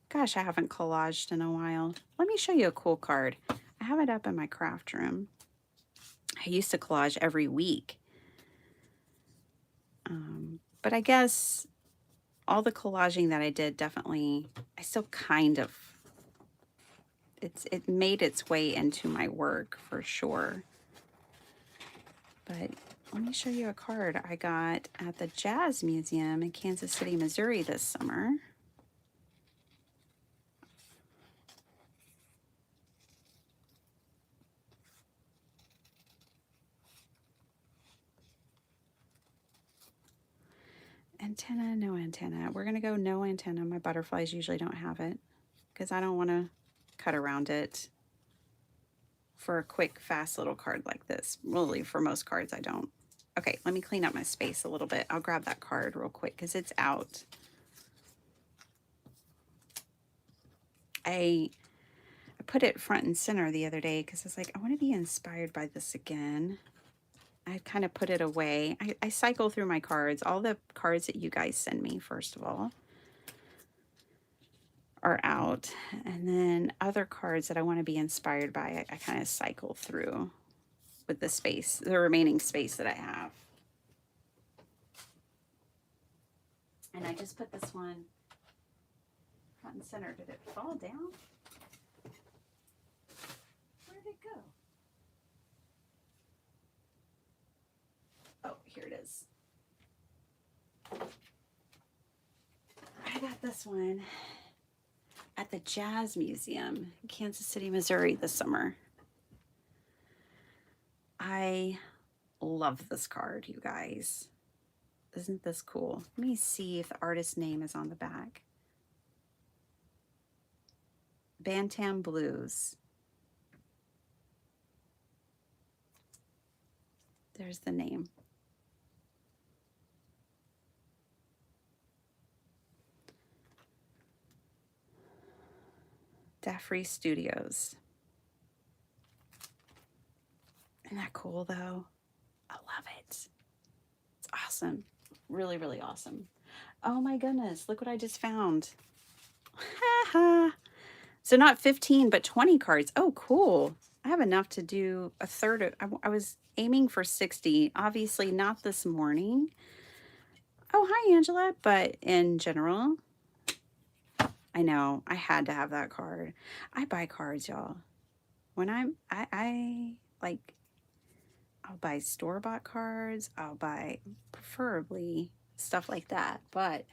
Gosh, I haven't collaged in a while. Let me show you a cool card. I have it up in my craft room. I used to collage every week. But I guess all the collaging that I did definitely, I still kind of, it made its way into my work for sure. But let me show you a card I got at the Jazz Museum in Kansas City, Missouri this summer. Antenna, no antenna. We're going to go no antenna. My butterflies usually don't have it because I don't want to cut around it for a quick, fast little card like this. Really, for most cards, I don't. Okay, let me clean up my space a little bit. I'll grab that card real quick because it's out. I put it front and center the other day because I was like, I want to be inspired by this again. I kind of put it away. I cycle through my cards. All the cards that you guys send me, first of all, are out. And then other cards that I want to be inspired by, I kind of cycle through with the space, the remaining space that I have. And I just put this one front and center. Did it fall down? Where did it go? Oh, here it is. I got this one at the Jazz Museum in Kansas City, Missouri this summer. I love this card, you guys. Isn't this cool? Let me see if the artist's name is on the back. Bantam Blues. There's the name. Daffrey Studios. Isn't that cool though? I love it. It's awesome. Really, really awesome. Oh my goodness, look what I just found. So not 15, but 20 cards. Oh, cool. I have enough to do a third of, I was aiming for 60. Obviously not this morning. Oh, hi, Angela. But in general, I know I had to have that card. I buy cards, y'all. When I like, I'll buy store-bought cards. I'll buy preferably stuff like that. But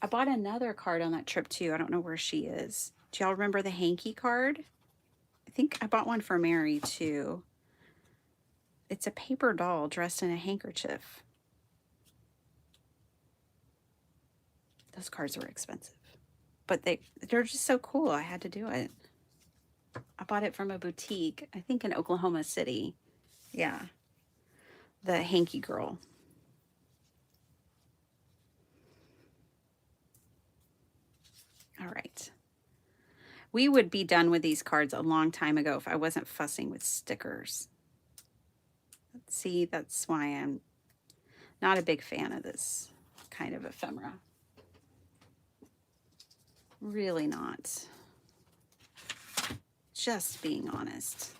I bought another card on that trip too. I don't know where she is. Do y'all remember the hanky card? I think I bought one for Mary too. It's a paper doll dressed in a handkerchief. Those cards were expensive, but they're just so cool. I had to do it. I bought it from a boutique, I think in Oklahoma City. Yeah. The hanky girl. All right. We would be done with these cards a long time ago if I wasn't fussing with stickers. See, that's why I'm not a big fan of this kind of ephemera. Really not. Just being honest.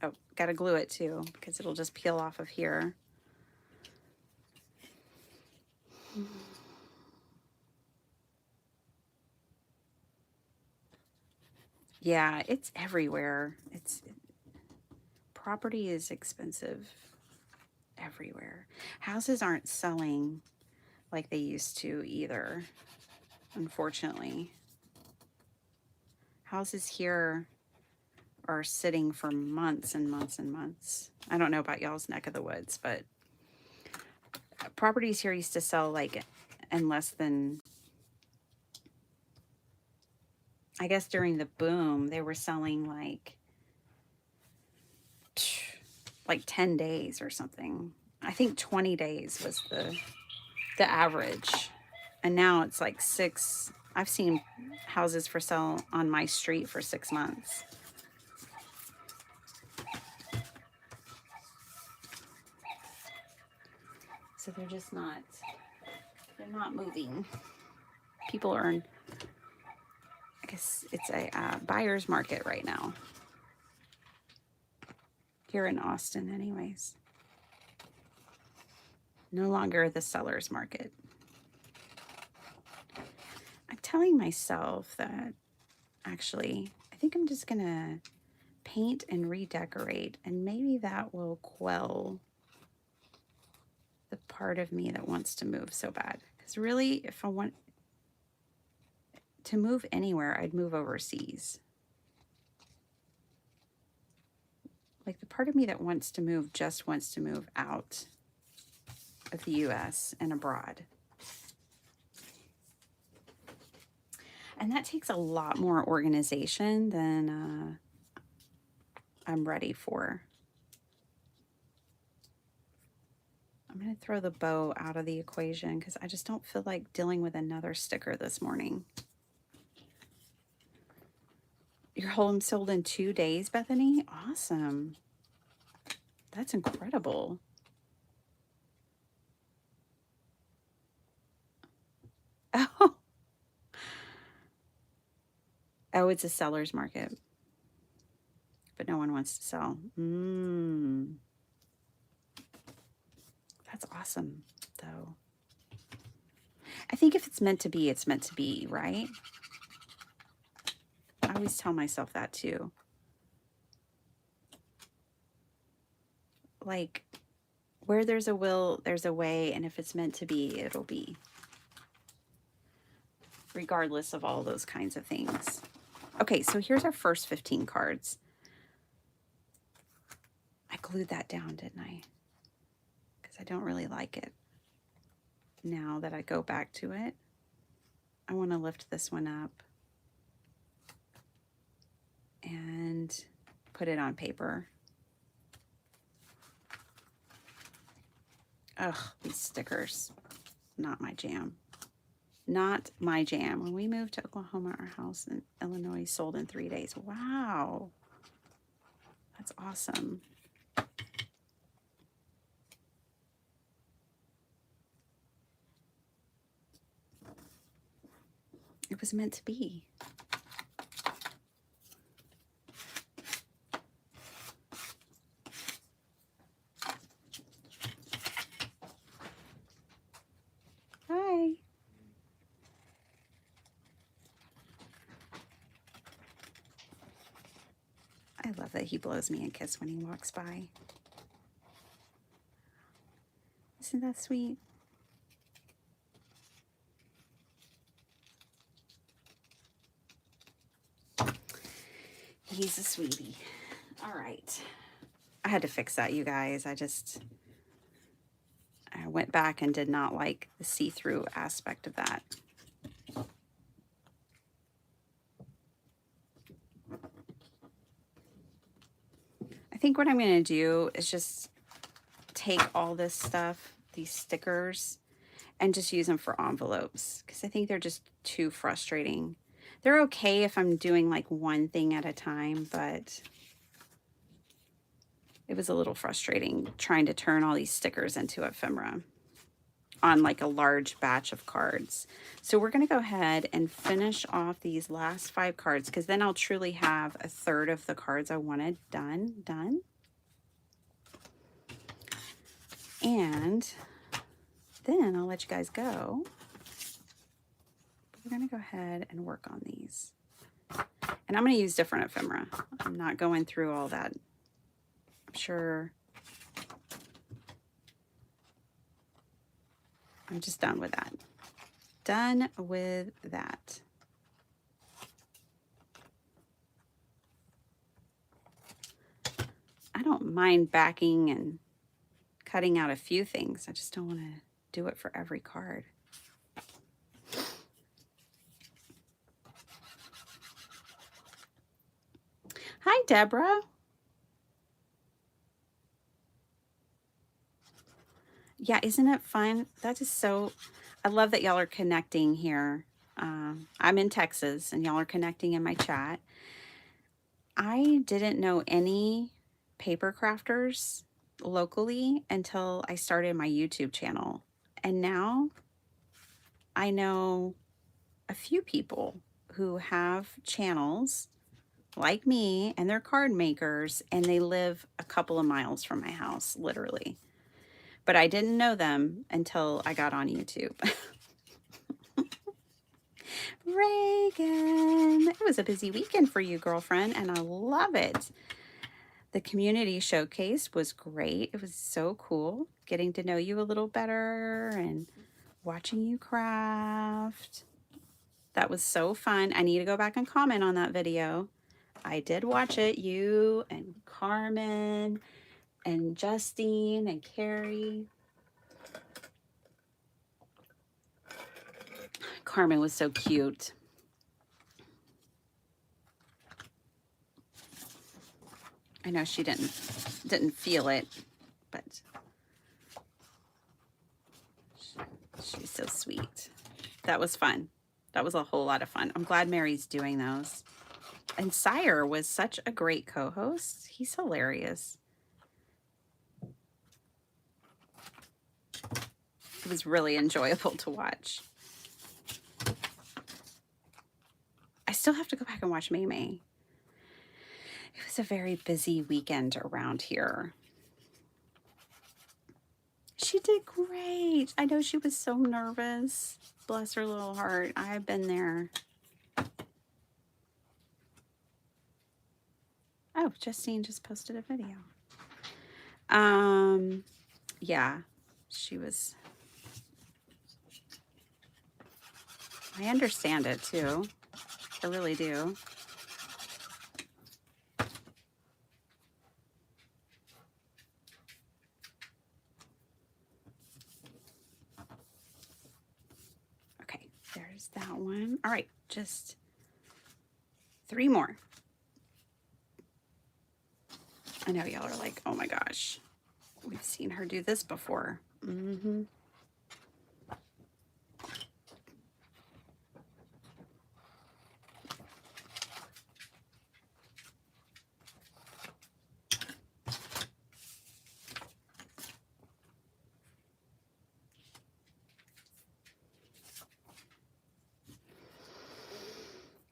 Oh, gotta glue it too because it'll just peel off of here. Yeah, it's everywhere. Property is expensive everywhere. Houses aren't selling like they used to either, unfortunately. Houses here are sitting for months and months and months. I don't know about y'all's neck of the woods, but properties here used to sell like in less than, I guess during the boom, they were selling like 10 days or something. I think 20 days was the the average. And now it's like I've seen houses for sale on my street for 6 months. So they're not moving. People are in, I guess it's a buyer's market right now. Here in Austin anyways. No longer the seller's market. I'm telling myself that actually, I think I'm just gonna paint and redecorate, and maybe that will quell the part of me that wants to move so bad. Because really, if I want to move anywhere, I'd move overseas. Like the part of me that wants to move just wants to move out of the US and abroad. And that takes a lot more organization than I'm ready for. I'm going to throw the bow out of the equation because I just don't feel like dealing with another sticker this morning. Your home sold in 2 days, Bethany? Awesome. That's incredible. Oh. Oh, it's a seller's market. But no one wants to sell. That's awesome, though. I think if it's meant to be, it's meant to be, right? I always tell myself that too. Like, where there's a will, there's a way, and if it's meant to be, it'll be. Regardless of all those kinds of things. Okay, so here's our first 15 cards. I glued that down, didn't I? Because I don't really like it. Now that I go back to it, I want to lift this one up and put it on paper. Ugh, these stickers, not my jam. Not my jam. When we moved to Oklahoma, our house in Illinois sold in 3 days. Wow. That's awesome. It was meant to be. Hi. I love that he blows me a kiss when he walks by. Isn't that sweet? He's a sweetie. All right. I had to fix that, you guys. I went back and did not like the see-through aspect of that. I think what I'm going to do is just take all this stuff, these stickers, and just use them for envelopes because I think they're just too frustrating. They're okay if I'm doing like one thing at a time, but it was a little frustrating trying to turn all these stickers into ephemera on like a large batch of cards. So we're going to go ahead and finish off these last 5 cards because then I'll truly have a third of the cards I wanted done. And then I'll let you guys go. We're going to go ahead and work on these. And I'm going to use different ephemera. I'm not going through all that. I'm sure I'm just done with that. Done with that. I don't mind backing and cutting out a few things. I just don't want to do it for every card. Hi, Deborah. Yeah, isn't it fun? That is so, I love that y'all are connecting here. I'm in Texas and y'all are connecting in my chat. I didn't know any paper crafters locally until I started my YouTube channel. And now I know a few people who have channels like me and they're card makers and they live a couple of miles from my house, literally. But I didn't know them until I got on YouTube. Reagan, it was a busy weekend for you, girlfriend, and I love it. The community showcase was great. It was so cool getting to know you a little better and watching you craft. That was so fun. I need to go back and comment on that video. I did watch it. You and Carmen and Justine and Carrie. Carmen was so cute. I know she didn't feel it, but she's so sweet. That was fun. That was a whole lot of fun. I'm glad Mary's doing those. And Sire was such a great co-host. He's hilarious. It was really enjoyable to watch. I still have to go back and watch May May. It was a very busy weekend around here. She did great. I know she was so nervous. Bless her little heart. I've been there. Oh, Justine just posted a video. Yeah, she was. I understand it too. I really do. Okay, there's that one. All right, just 3 more. I know y'all are like, oh my gosh, we've seen her do this before. Mm-hmm.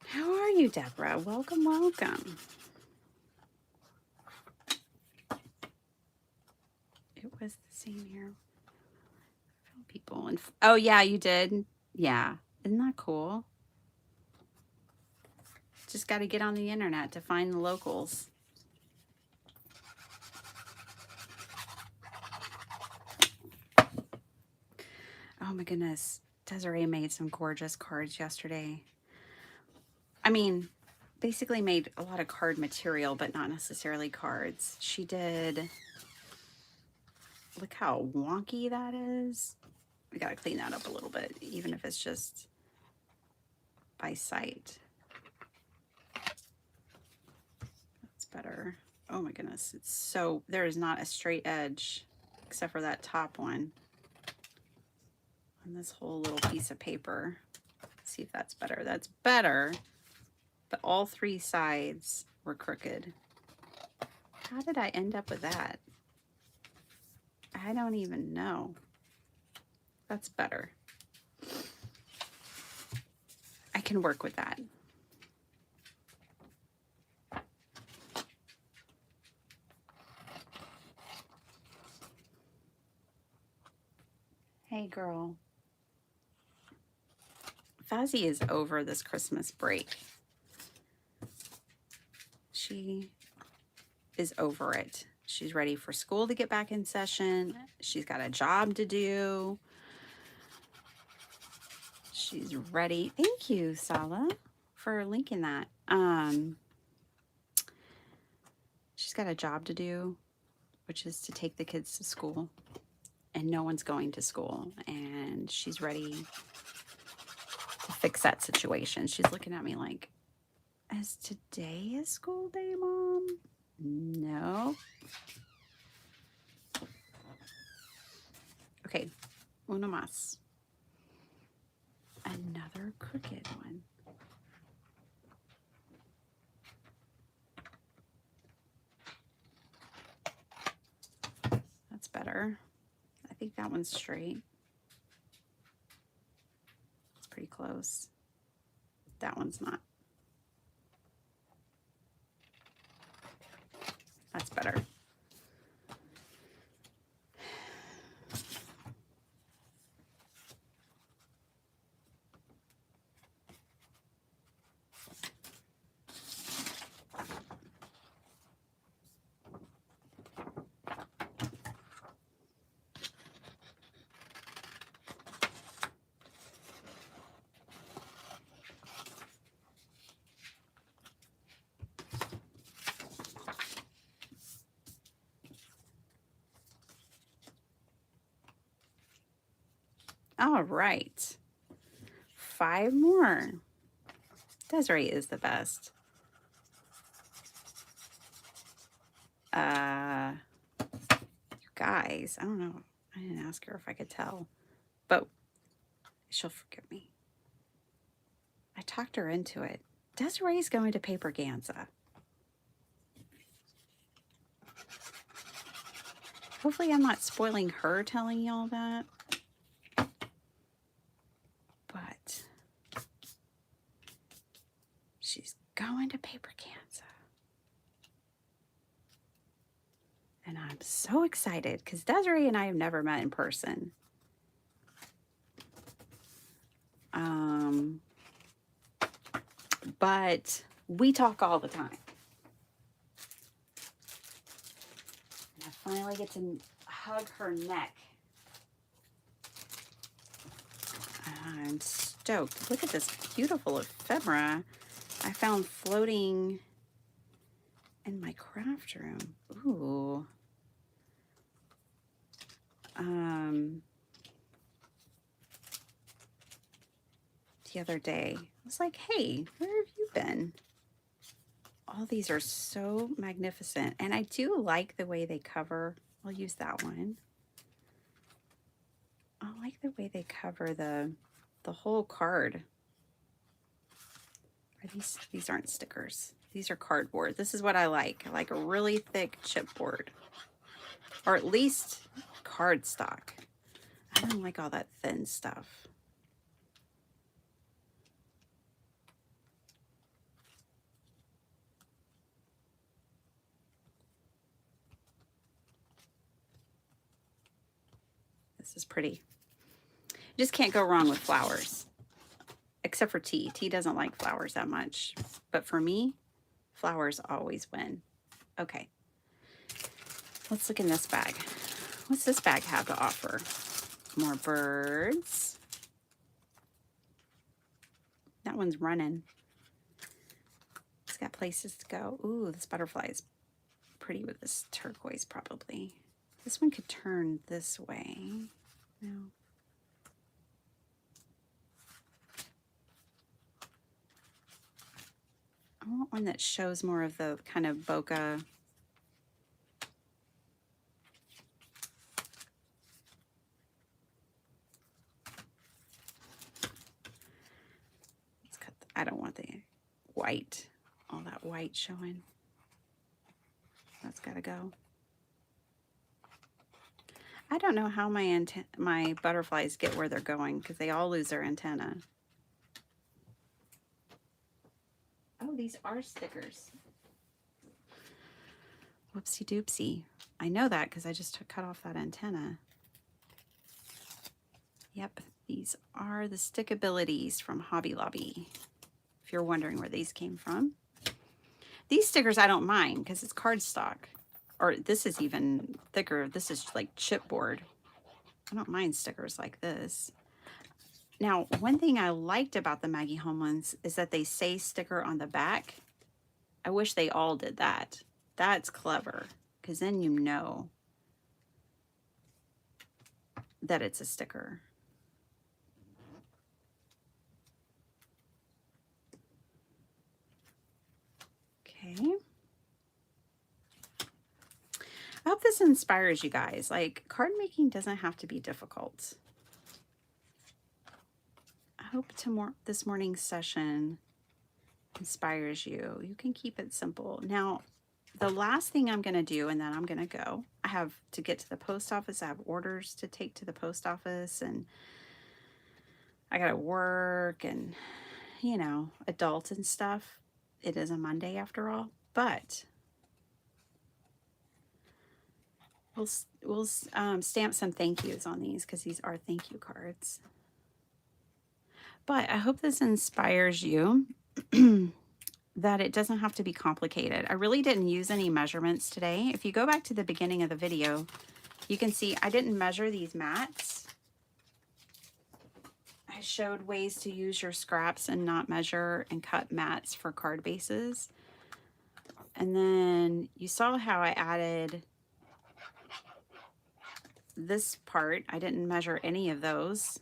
How are you, Deborah? Welcome, welcome. It was the same here. People and oh yeah, you did. Yeah, isn't that cool? Just got to get on the internet to find the locals. Oh my goodness, Desiree made some gorgeous cards yesterday. I mean, basically made a lot of card material, but not necessarily cards. She did. Look how wonky that is. We got to clean that up a little bit, even if it's just by sight. That's better. Oh my goodness, it's so, there is not a straight edge except for that top one on this whole little piece of paper. Let's see if that's better. That's better, but all 3 sides were crooked. How did I end up with that? I don't even know. That's better. I can work with that. Hey girl. Fazzy is over this Christmas break. She is over it. She's ready for school to get back in session. She's got a job to do. She's ready. Thank you, Sala, for linking that. She's got a job to do, which is to take the kids to school. And no one's going to school. And she's ready to fix that situation. She's looking at me like, is today a school day, Mom? No. Uno más. Another crooked one. That's better. I think that one's straight. It's pretty close. That one's not. That's better. All right. 5 more. Desiree is the best. You guys, I don't know. I didn't ask her if I could tell, but she'll forgive me. I talked her into it. Desiree's going to Paper Ganza. Hopefully I'm not spoiling her telling y'all that. But she's going to Paper Ganza. And I'm so excited because Desiree and I have never met in person. But we talk all the time. And I finally get to hug her neck. I'm stoked. Look at this beautiful ephemera I found floating in my craft room. Ooh. The other day, I was like, hey, where have you been? All these are so magnificent. And I do like the way they cover. I'll use that one. I like the way they cover the whole card. Are these aren't stickers. These are cardboard. This is what I like. I like a really thick chipboard. Or at least cardstock. I don't like all that thin stuff. This is pretty. You just can't go wrong with flowers. Except for T. T doesn't like flowers that much. But for me, flowers always win. Okay. Let's look in this bag. What's this bag have to offer? More birds. That one's running. It's got places to go. Ooh, this butterfly is pretty with this turquoise probably. This one could turn this way. No. I want one that shows more of the kind of bokeh. Let's cut. I don't want the white, all that white showing. That's got to go. I don't know how my butterflies get where they're going because they all lose their antenna. Oh, these are stickers. Whoopsie doopsie. I know that because I just cut off that antenna. Yep, these are the Stickabilities from Hobby Lobby. If you're wondering where these came from. These stickers I don't mind because it's cardstock. Or this is even thicker. This is like chipboard. I don't mind stickers like this. Now, one thing I liked about the Maggie Home ones is that they say sticker on the back. I wish they all did that. That's clever because then you know that it's a sticker. Okay. I hope this inspires you guys. Like, card making doesn't have to be difficult. hope this morning's session inspires you. You can keep it simple. Now, the last thing I'm going to do, and then I'm going to go. I have to get to the post office. I have orders to take to the post office, and I got to work and, you know, adults and stuff. It is a Monday after all, but we'll stamp some thank yous on these because these are thank you cards. But I hope this inspires you that it doesn't have to be complicated. I really didn't use any measurements today. If you go back to the beginning of the video, you can see I didn't measure these mats. I showed ways to use your scraps and not measure and cut mats for card bases. And then you saw how I added this part. I didn't measure any of those.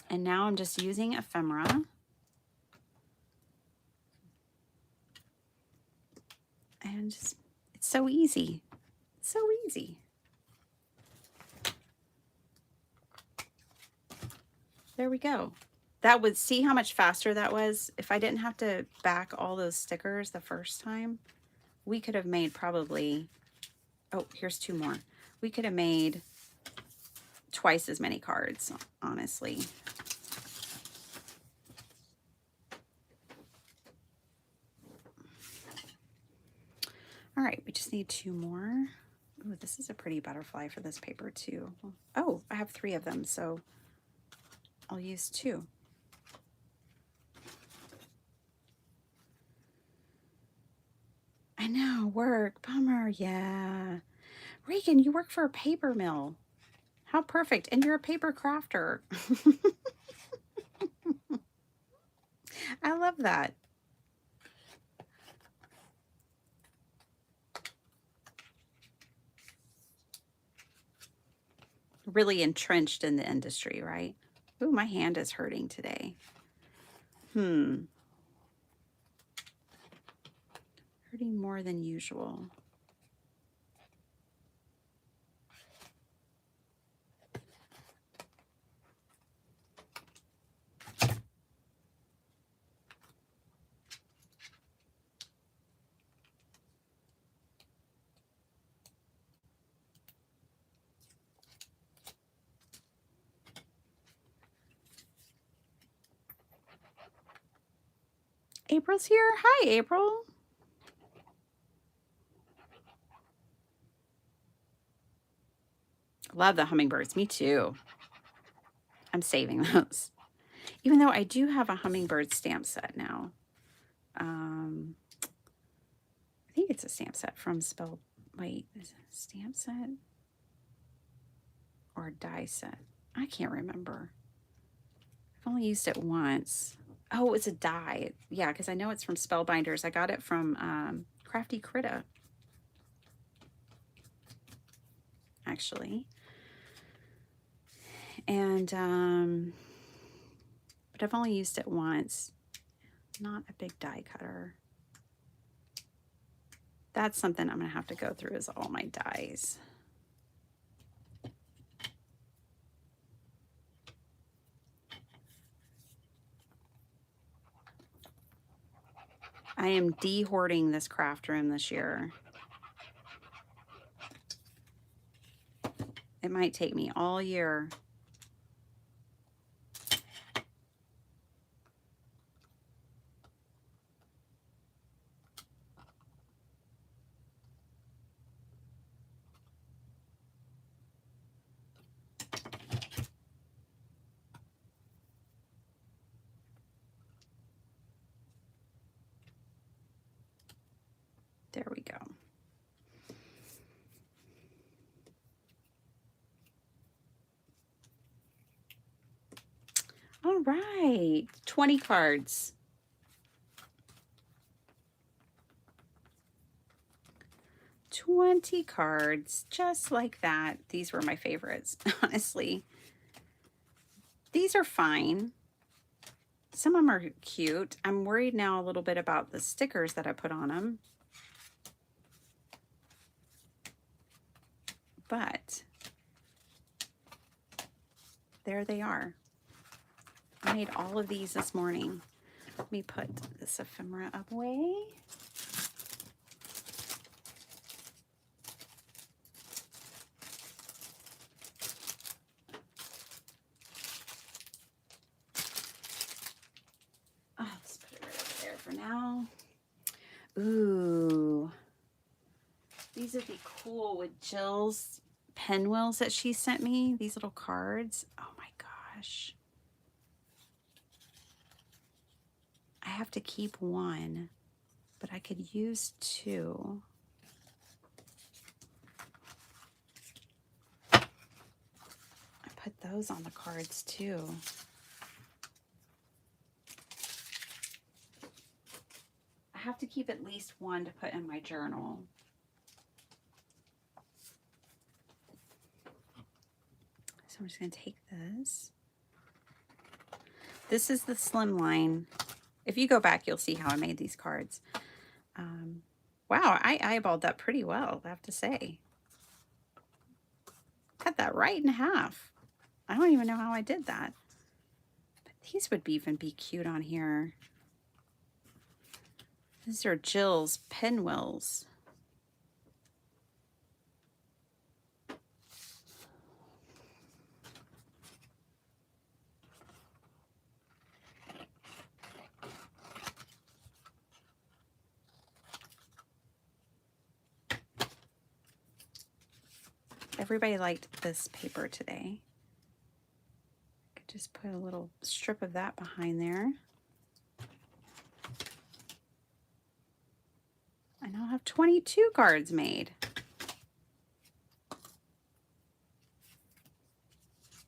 And now I'm just using ephemera. And just, it's so easy. So easy. There we go. That would, see how much faster that was? If I didn't have to back all those stickers the first time, we could have made probably, oh, here's 2 more. We could have made twice as many cards, honestly. All right, we just need 2 more. Ooh, this is a pretty butterfly for this paper too. Oh, I have 3 of them, so I'll use 2. I know, work, bummer, yeah. Regan, you work for a paper mill. How perfect, and you're a paper crafter. I love that. Really entrenched in the industry, right? Ooh, my hand is hurting today. Hurting more than usual. April's here. Hi, April. Love the hummingbirds. Me too. I'm saving those. Even though I do have a hummingbird stamp set now. I think it's a stamp set from Spell. Wait, is it a stamp set? Or a die set? I can't remember. I've only used it once. Oh, it's a die. Yeah, because I know it's from Spellbinders. I got it from Crafty Critta, actually. And, but I've only used it once. Not a big die cutter. That's something I'm going to have to go through is all my dies. I am de-hoarding this craft room this year. It might take me all year. There we go. All right, 20 cards. 20 cards, just like that. These were my favorites, honestly. These are fine. Some of them are cute. I'm worried now a little bit about the stickers that I put on them. But there they are. I made all of these this morning. Let me put this ephemera away. Oh, let's put it right over there for now. Ooh, these would be cool with Jill's pinwheels that she sent me. These little cards. Oh my gosh. I have to keep one, but I could use two. I put those on the cards too. I have to keep at least one to put in my journal. So I'm just going to take this. This is the slimline. If you go back, you'll see how I made these cards. Wow, I eyeballed that pretty well, I have to say. Cut that right in half. I don't even know how I did that. But these would even be cute on here. These are Jill's pinwheels. Everybody liked this paper today. I could just put a little strip of that behind there. And I'll have 22 cards made.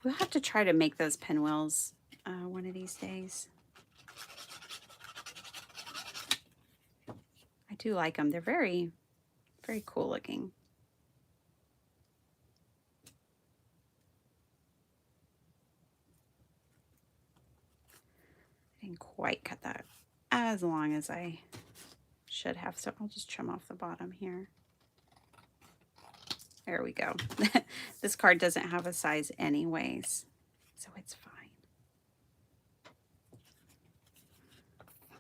We'll have to try to make those pinwheels one of these days. I do like them. They're very, very cool looking. I didn't quite cut that as long as I should have, so I'll just trim off the bottom here. There we go. This card doesn't have a size anyways, so it's fine.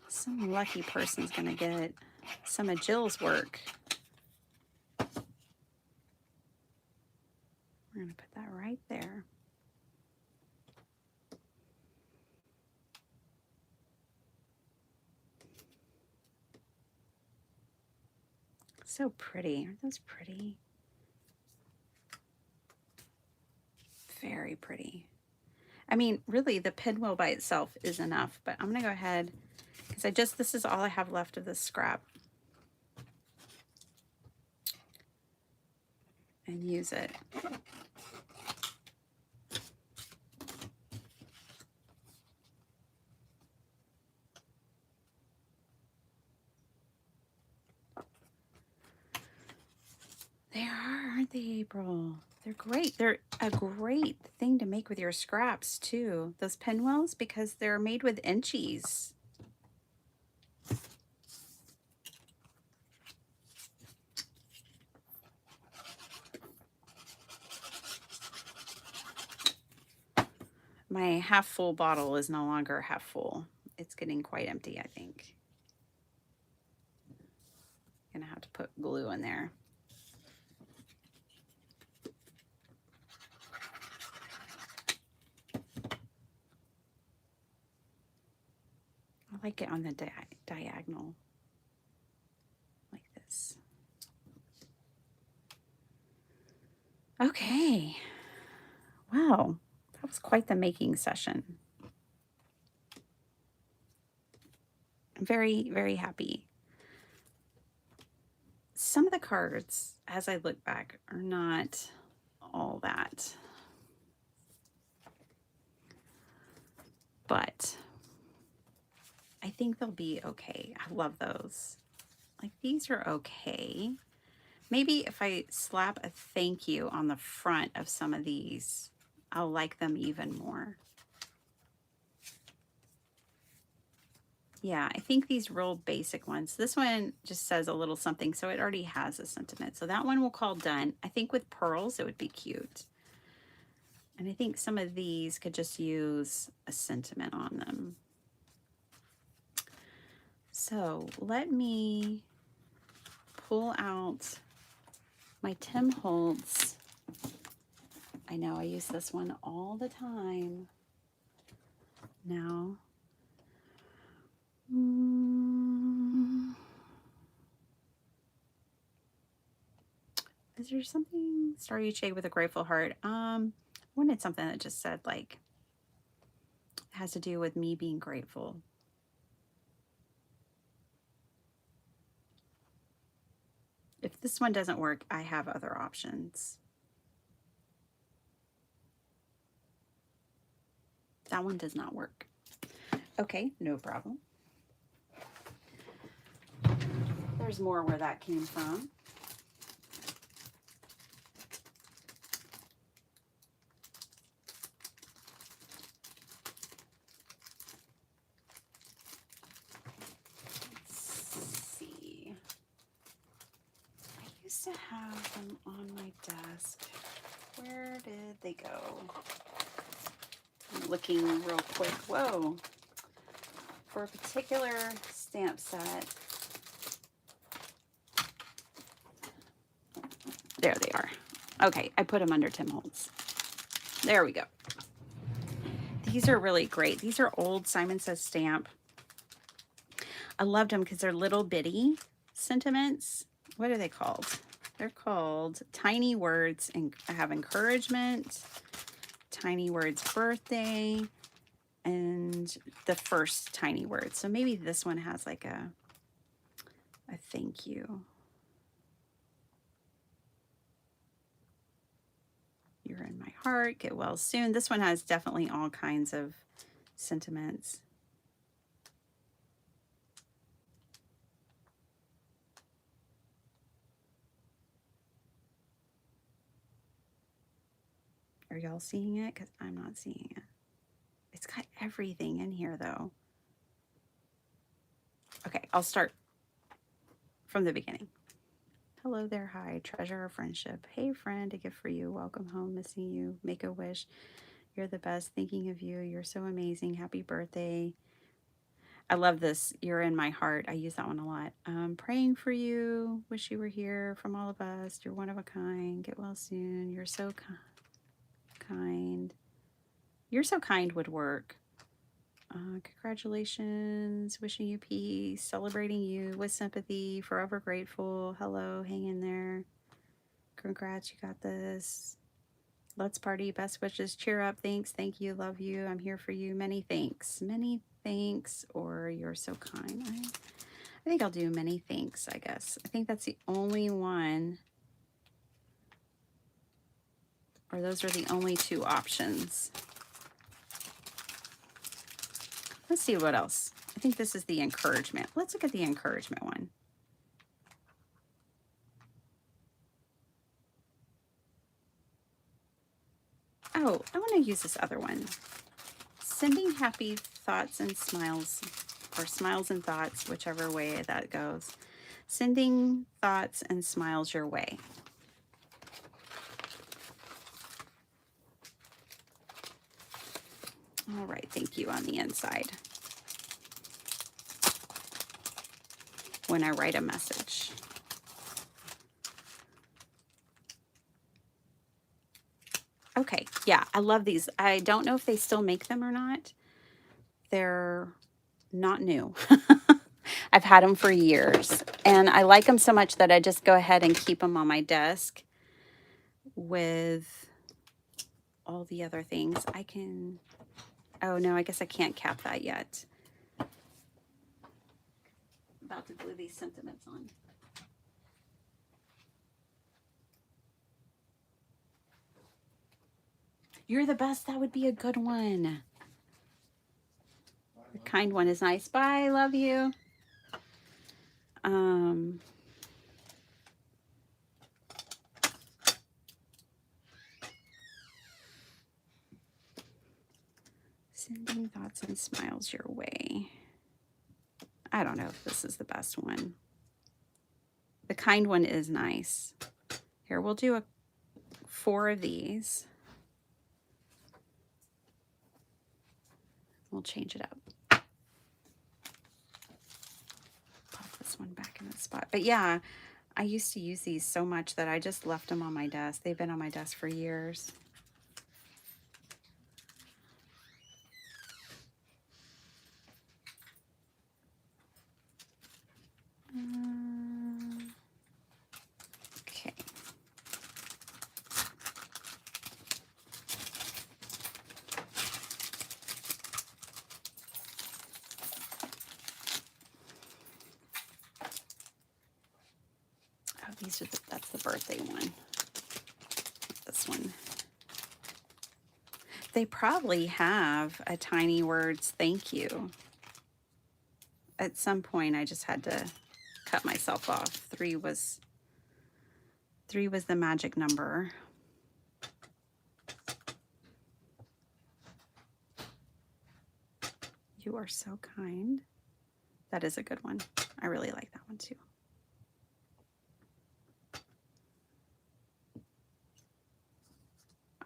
Some lucky person's gonna get some of Jill's work. We're gonna put that right there. So pretty. Aren't those pretty? Very pretty. I mean, really, the pinwheel by itself is enough, but I'm going to go ahead because this is all I have left of this scrap. And use it. They are, aren't they, April? They're great. They're a great thing to make with your scraps, too. Those pinwheels, because they're made with inchies. My half full bottle is no longer half full. It's getting quite empty, I think. I'm gonna have to put glue in there. I like it on the diagonal, like this. Okay. Wow, that was quite the making session. I'm very, very happy. Some of the cards, as I look back, are not all that. But I think they'll be okay. I love those. Like, these are okay. Maybe if I slap a thank you on the front of some of these, I'll like them even more. Yeah, I think these real basic ones. This one just says a little something, so it already has a sentiment. So that one we'll call done. I think with pearls, it would be cute. And I think some of these could just use a sentiment on them. So let me pull out my Tim Holtz. I know I use this one all the time now. Is there something? Star each day with a grateful heart. I wanted something that just said like has to do with me being grateful. If this one doesn't work, I have other options. That one does not work. Okay, no problem. There's more where that came from. Let's see. I used to have them on my desk. Where did they go? I'm looking real quick. Whoa. For a particular stamp set. There they are. Okay, I put them under Tim Holtz. There we go. These are really great. These are old Simon Says stamp. I loved them because they're little bitty sentiments. What are they called? They're called Tiny Words, and I have encouragement, Tiny Words birthday, and the first tiny word. So maybe this one has like a thank you. You're in my heart. Get well soon. This one has definitely all kinds of sentiments. Are y'all seeing it? Because I'm not seeing it. It's got everything in here though. Okay, I'll start from the beginning. Hello there, hi, treasure our friendship. Hey friend, a gift for you. Welcome home, missing you. Make a wish. You're the best, thinking of you. You're so amazing. Happy birthday. I love this. You're in my heart. I use that one a lot. Praying for you. Wish you were here from all of us. You're one of a kind. Get well soon. You're so kind. You're so kind would work. Congratulations. Wishing you peace. Celebrating you with sympathy. Forever grateful. Hello. Hang in there. Congrats. You got this. Let's party. Best wishes. Cheer up. Thanks. Thank you. Love you. I'm here for you. Many thanks. Many thanks, or you're so kind. I think I'll do many thanks, I guess. I think that's the only one, or those are the only two options. Let's see what else. I think this is the encouragement. Let's look at the encouragement one. Oh, I want to use this other one. Sending happy thoughts and smiles, or smiles and thoughts, whichever way that goes. Sending thoughts and smiles your way. All right, thank you on the inside. When I write a message. Okay, yeah, I love these. I don't know if they still make them or not. They're not new. I've had them for years, and I like them so much that I just go ahead and keep them on my desk with all the other things. I can, oh no, I guess I can't cap that yet. About to glue these sentiments on. You're the best. That would be a good one. The kind one is nice. Bye. Love you. Sending thoughts and smiles your way. I don't know if this is the best one. The kind one is nice. Here, we'll do 4 of these. We'll change it up. Pop this one back in the spot. But yeah, I used to use these so much that I just left them on my desk. They've been on my desk for years. Okay. Oh, that's the birthday one. This one. They probably have a Tiny Words thank you. At some point, I just had to cut myself off. Three was the magic number. You are so kind. That is a good one. I really like that one too.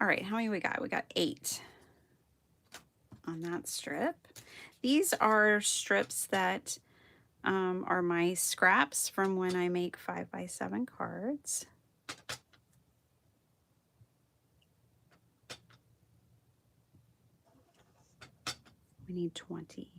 All right, how many we got? We got 8 on that strip. These are strips that are my scraps from when I make 5x7 cards. We need 20.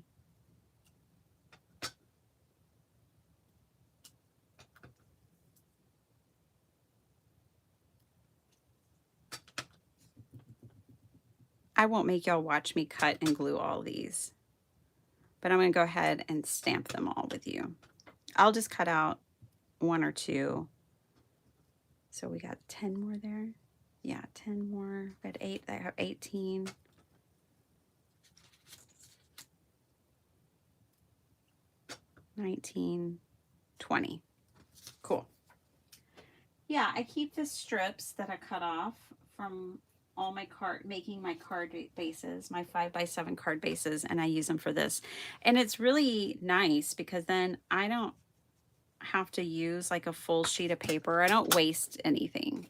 I won't make y'all watch me cut and glue all these, but I'm going to go ahead and stamp them all with you. I'll just cut out 1 or 2. So we got 10 more there. Yeah, 10 more. We had 8. I have 18. $19, $20. Cool. Yeah, I keep the strips that I cut off from all my making my card bases, my 5x7 card bases, and I use them for this. And it's really nice because then I don't have to use like a full sheet of paper. I don't waste anything.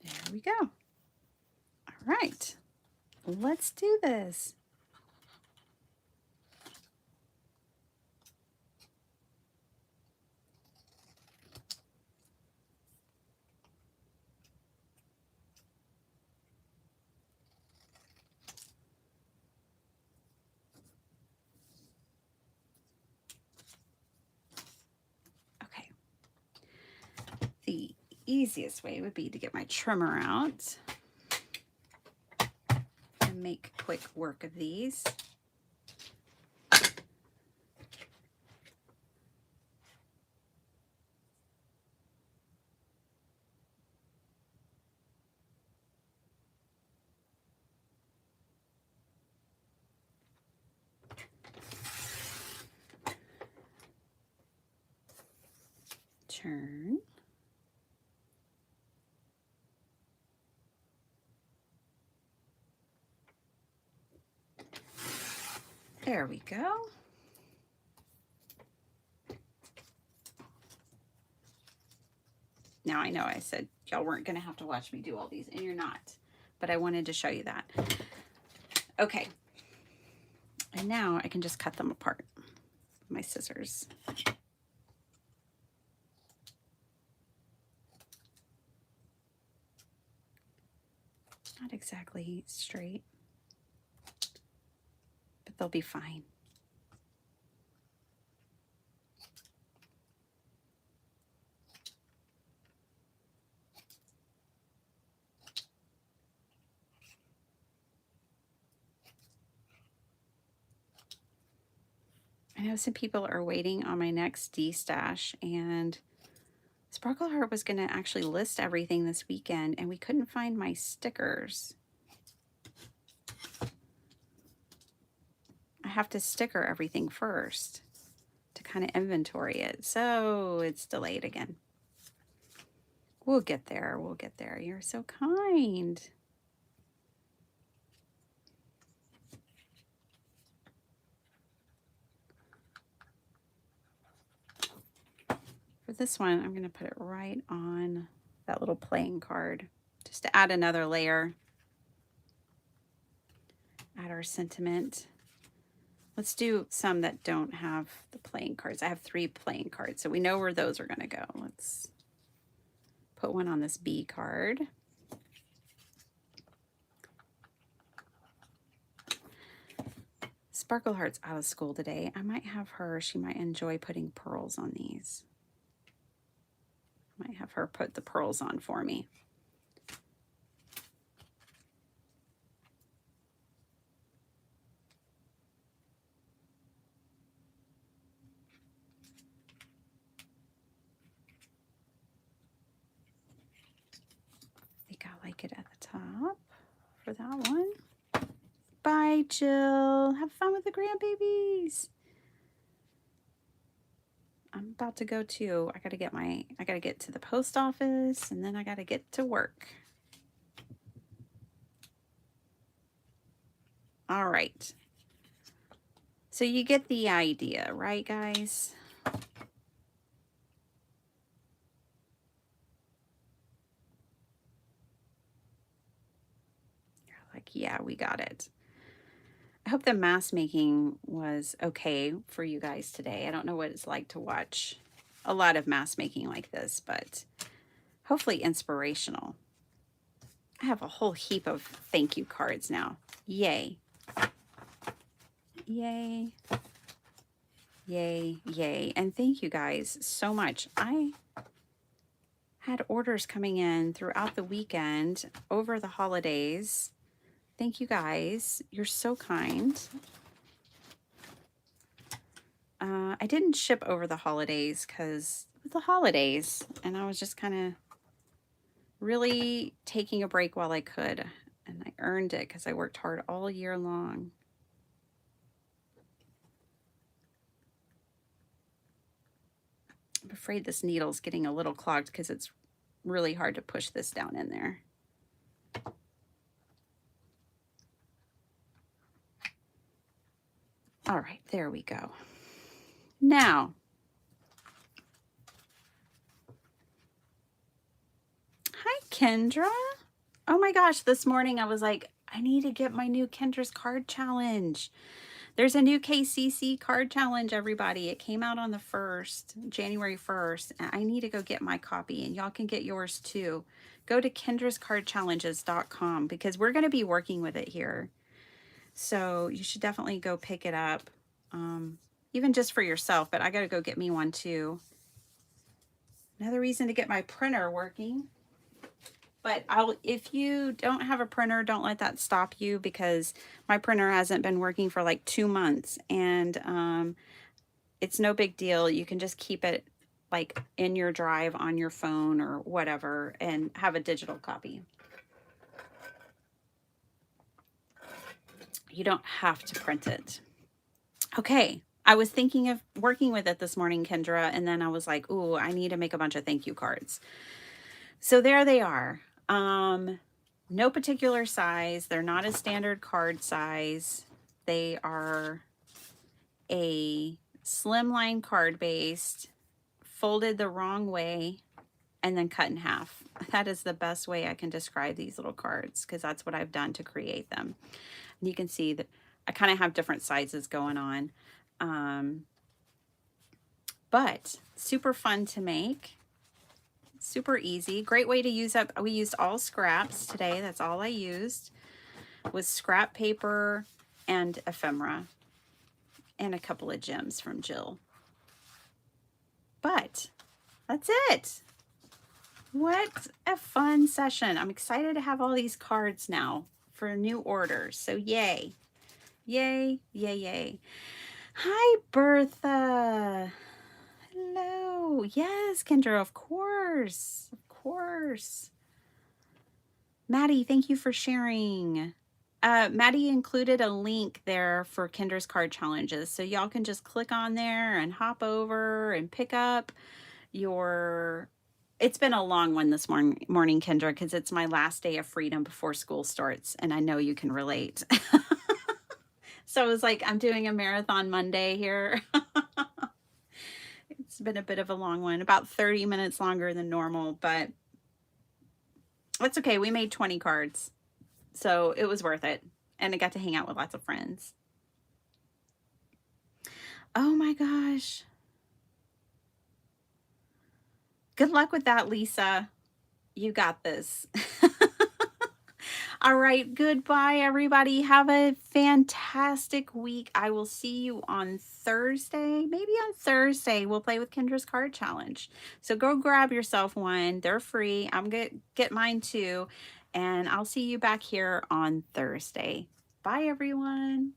There we go. All right, let's do this. Okay. The easiest way would be to get my trimmer out and make quick work of these. Turn. There we go. Now I know I said y'all weren't going to have to watch me do all these, and you're not, but I wanted to show you that. Okay. And now I can just cut them apart with my scissors. Not exactly straight, but they'll be fine. I know some people are waiting on my next D-stash, and Sparkle Heart was going to actually list everything this weekend, and we couldn't find my stickers. I have to sticker everything first to kind of inventory it, so it's delayed again. We'll get there. We'll get there. You're so kind. For this one, I'm going to put it right on that little playing card just to add another layer. Add our sentiment. Let's do some that don't have the playing cards. I have 3 playing cards, so we know where those are going to go. Let's put one on this B card. Sparkle Heart's out of school today. I might have her, she might enjoy putting pearls on these. I might have her put the pearls on for me. I think I like it at the top for that one. Bye, Jill. Have fun with the grandbabies. I'm about to go too. I gotta get to the post office and then I gotta get to work. All right. So you get the idea, right, guys? You're like, yeah, we got it. I hope the mask making was okay for you guys today. I don't know what it's like to watch a lot of mask making like this, but hopefully inspirational. I have a whole heap of thank you cards now. Yay. Yay. Yay, yay. And thank you guys so much. I had orders coming in throughout the weekend over the holidays. Thank you guys. You're so kind. I didn't ship over the holidays because it was the holidays and I was just kind of really taking a break while I could. And I earned it because I worked hard all year long. I'm afraid this needle's getting a little clogged because it's really hard to push this down in there. All right, there we go. Now, hi, Kendra. Oh my gosh, this morning I was like, I need to get my new Kendra's Card Challenge. There's a new KCC card challenge, everybody. It came out on the 1st, January 1st. And I need to go get my copy, and y'all can get yours too. Go to kendrascardchallenges.com because we're going to be working with it here. So you should definitely go pick it up, even just for yourself. But I got to go get me one too. Another reason to get my printer working. But if you don't have a printer, don't let that stop you because my printer hasn't been working for like 2 months and it's no big deal. You can just keep it like in your drive on your phone or whatever and have a digital copy. You don't have to print it. Okay. I was thinking of working with it this morning, Kendra, and then I was like, ooh, I need to make a bunch of thank you cards. So there they are. No particular size. They're not a standard card size. They are a slimline card based, folded the wrong way, and then cut in half. That is the best way I can describe these little cards because that's what I've done to create them. And you can see that I kind of have different sizes going on. But super fun to make. Super easy. Great way to use up. We used all scraps today. That's all I used was scrap paper and ephemera and a couple of gems from Jill. But that's it. What a fun session. I'm excited to have all these cards now for new orders. So yay. Yay, yay, yay. Hi, Bertha. Hello. Yes, Kendra, of course. Of course. Maddie, thank you for sharing. Maddie included a link there for Kendra's Card Challenges. So y'all can just click on there and hop over and pick up your... It's been a long one this morning, Kendra, because it's my last day of freedom before school starts. And I know you can relate. So it was like, I'm doing a marathon Monday here. It's been a bit of a long one, about 30 minutes longer than normal, but that's okay. We made 20 cards, so it was worth it. And I got to hang out with lots of friends. Oh my gosh. Good luck with that, Lisa. You got this. All right. Goodbye, everybody. Have a fantastic week. I will see you on Thursday. Maybe on Thursday, we'll play with Kendra's Card Challenge. So go grab yourself one. They're free. I'm going to get mine too. And I'll see you back here on Thursday. Bye, everyone.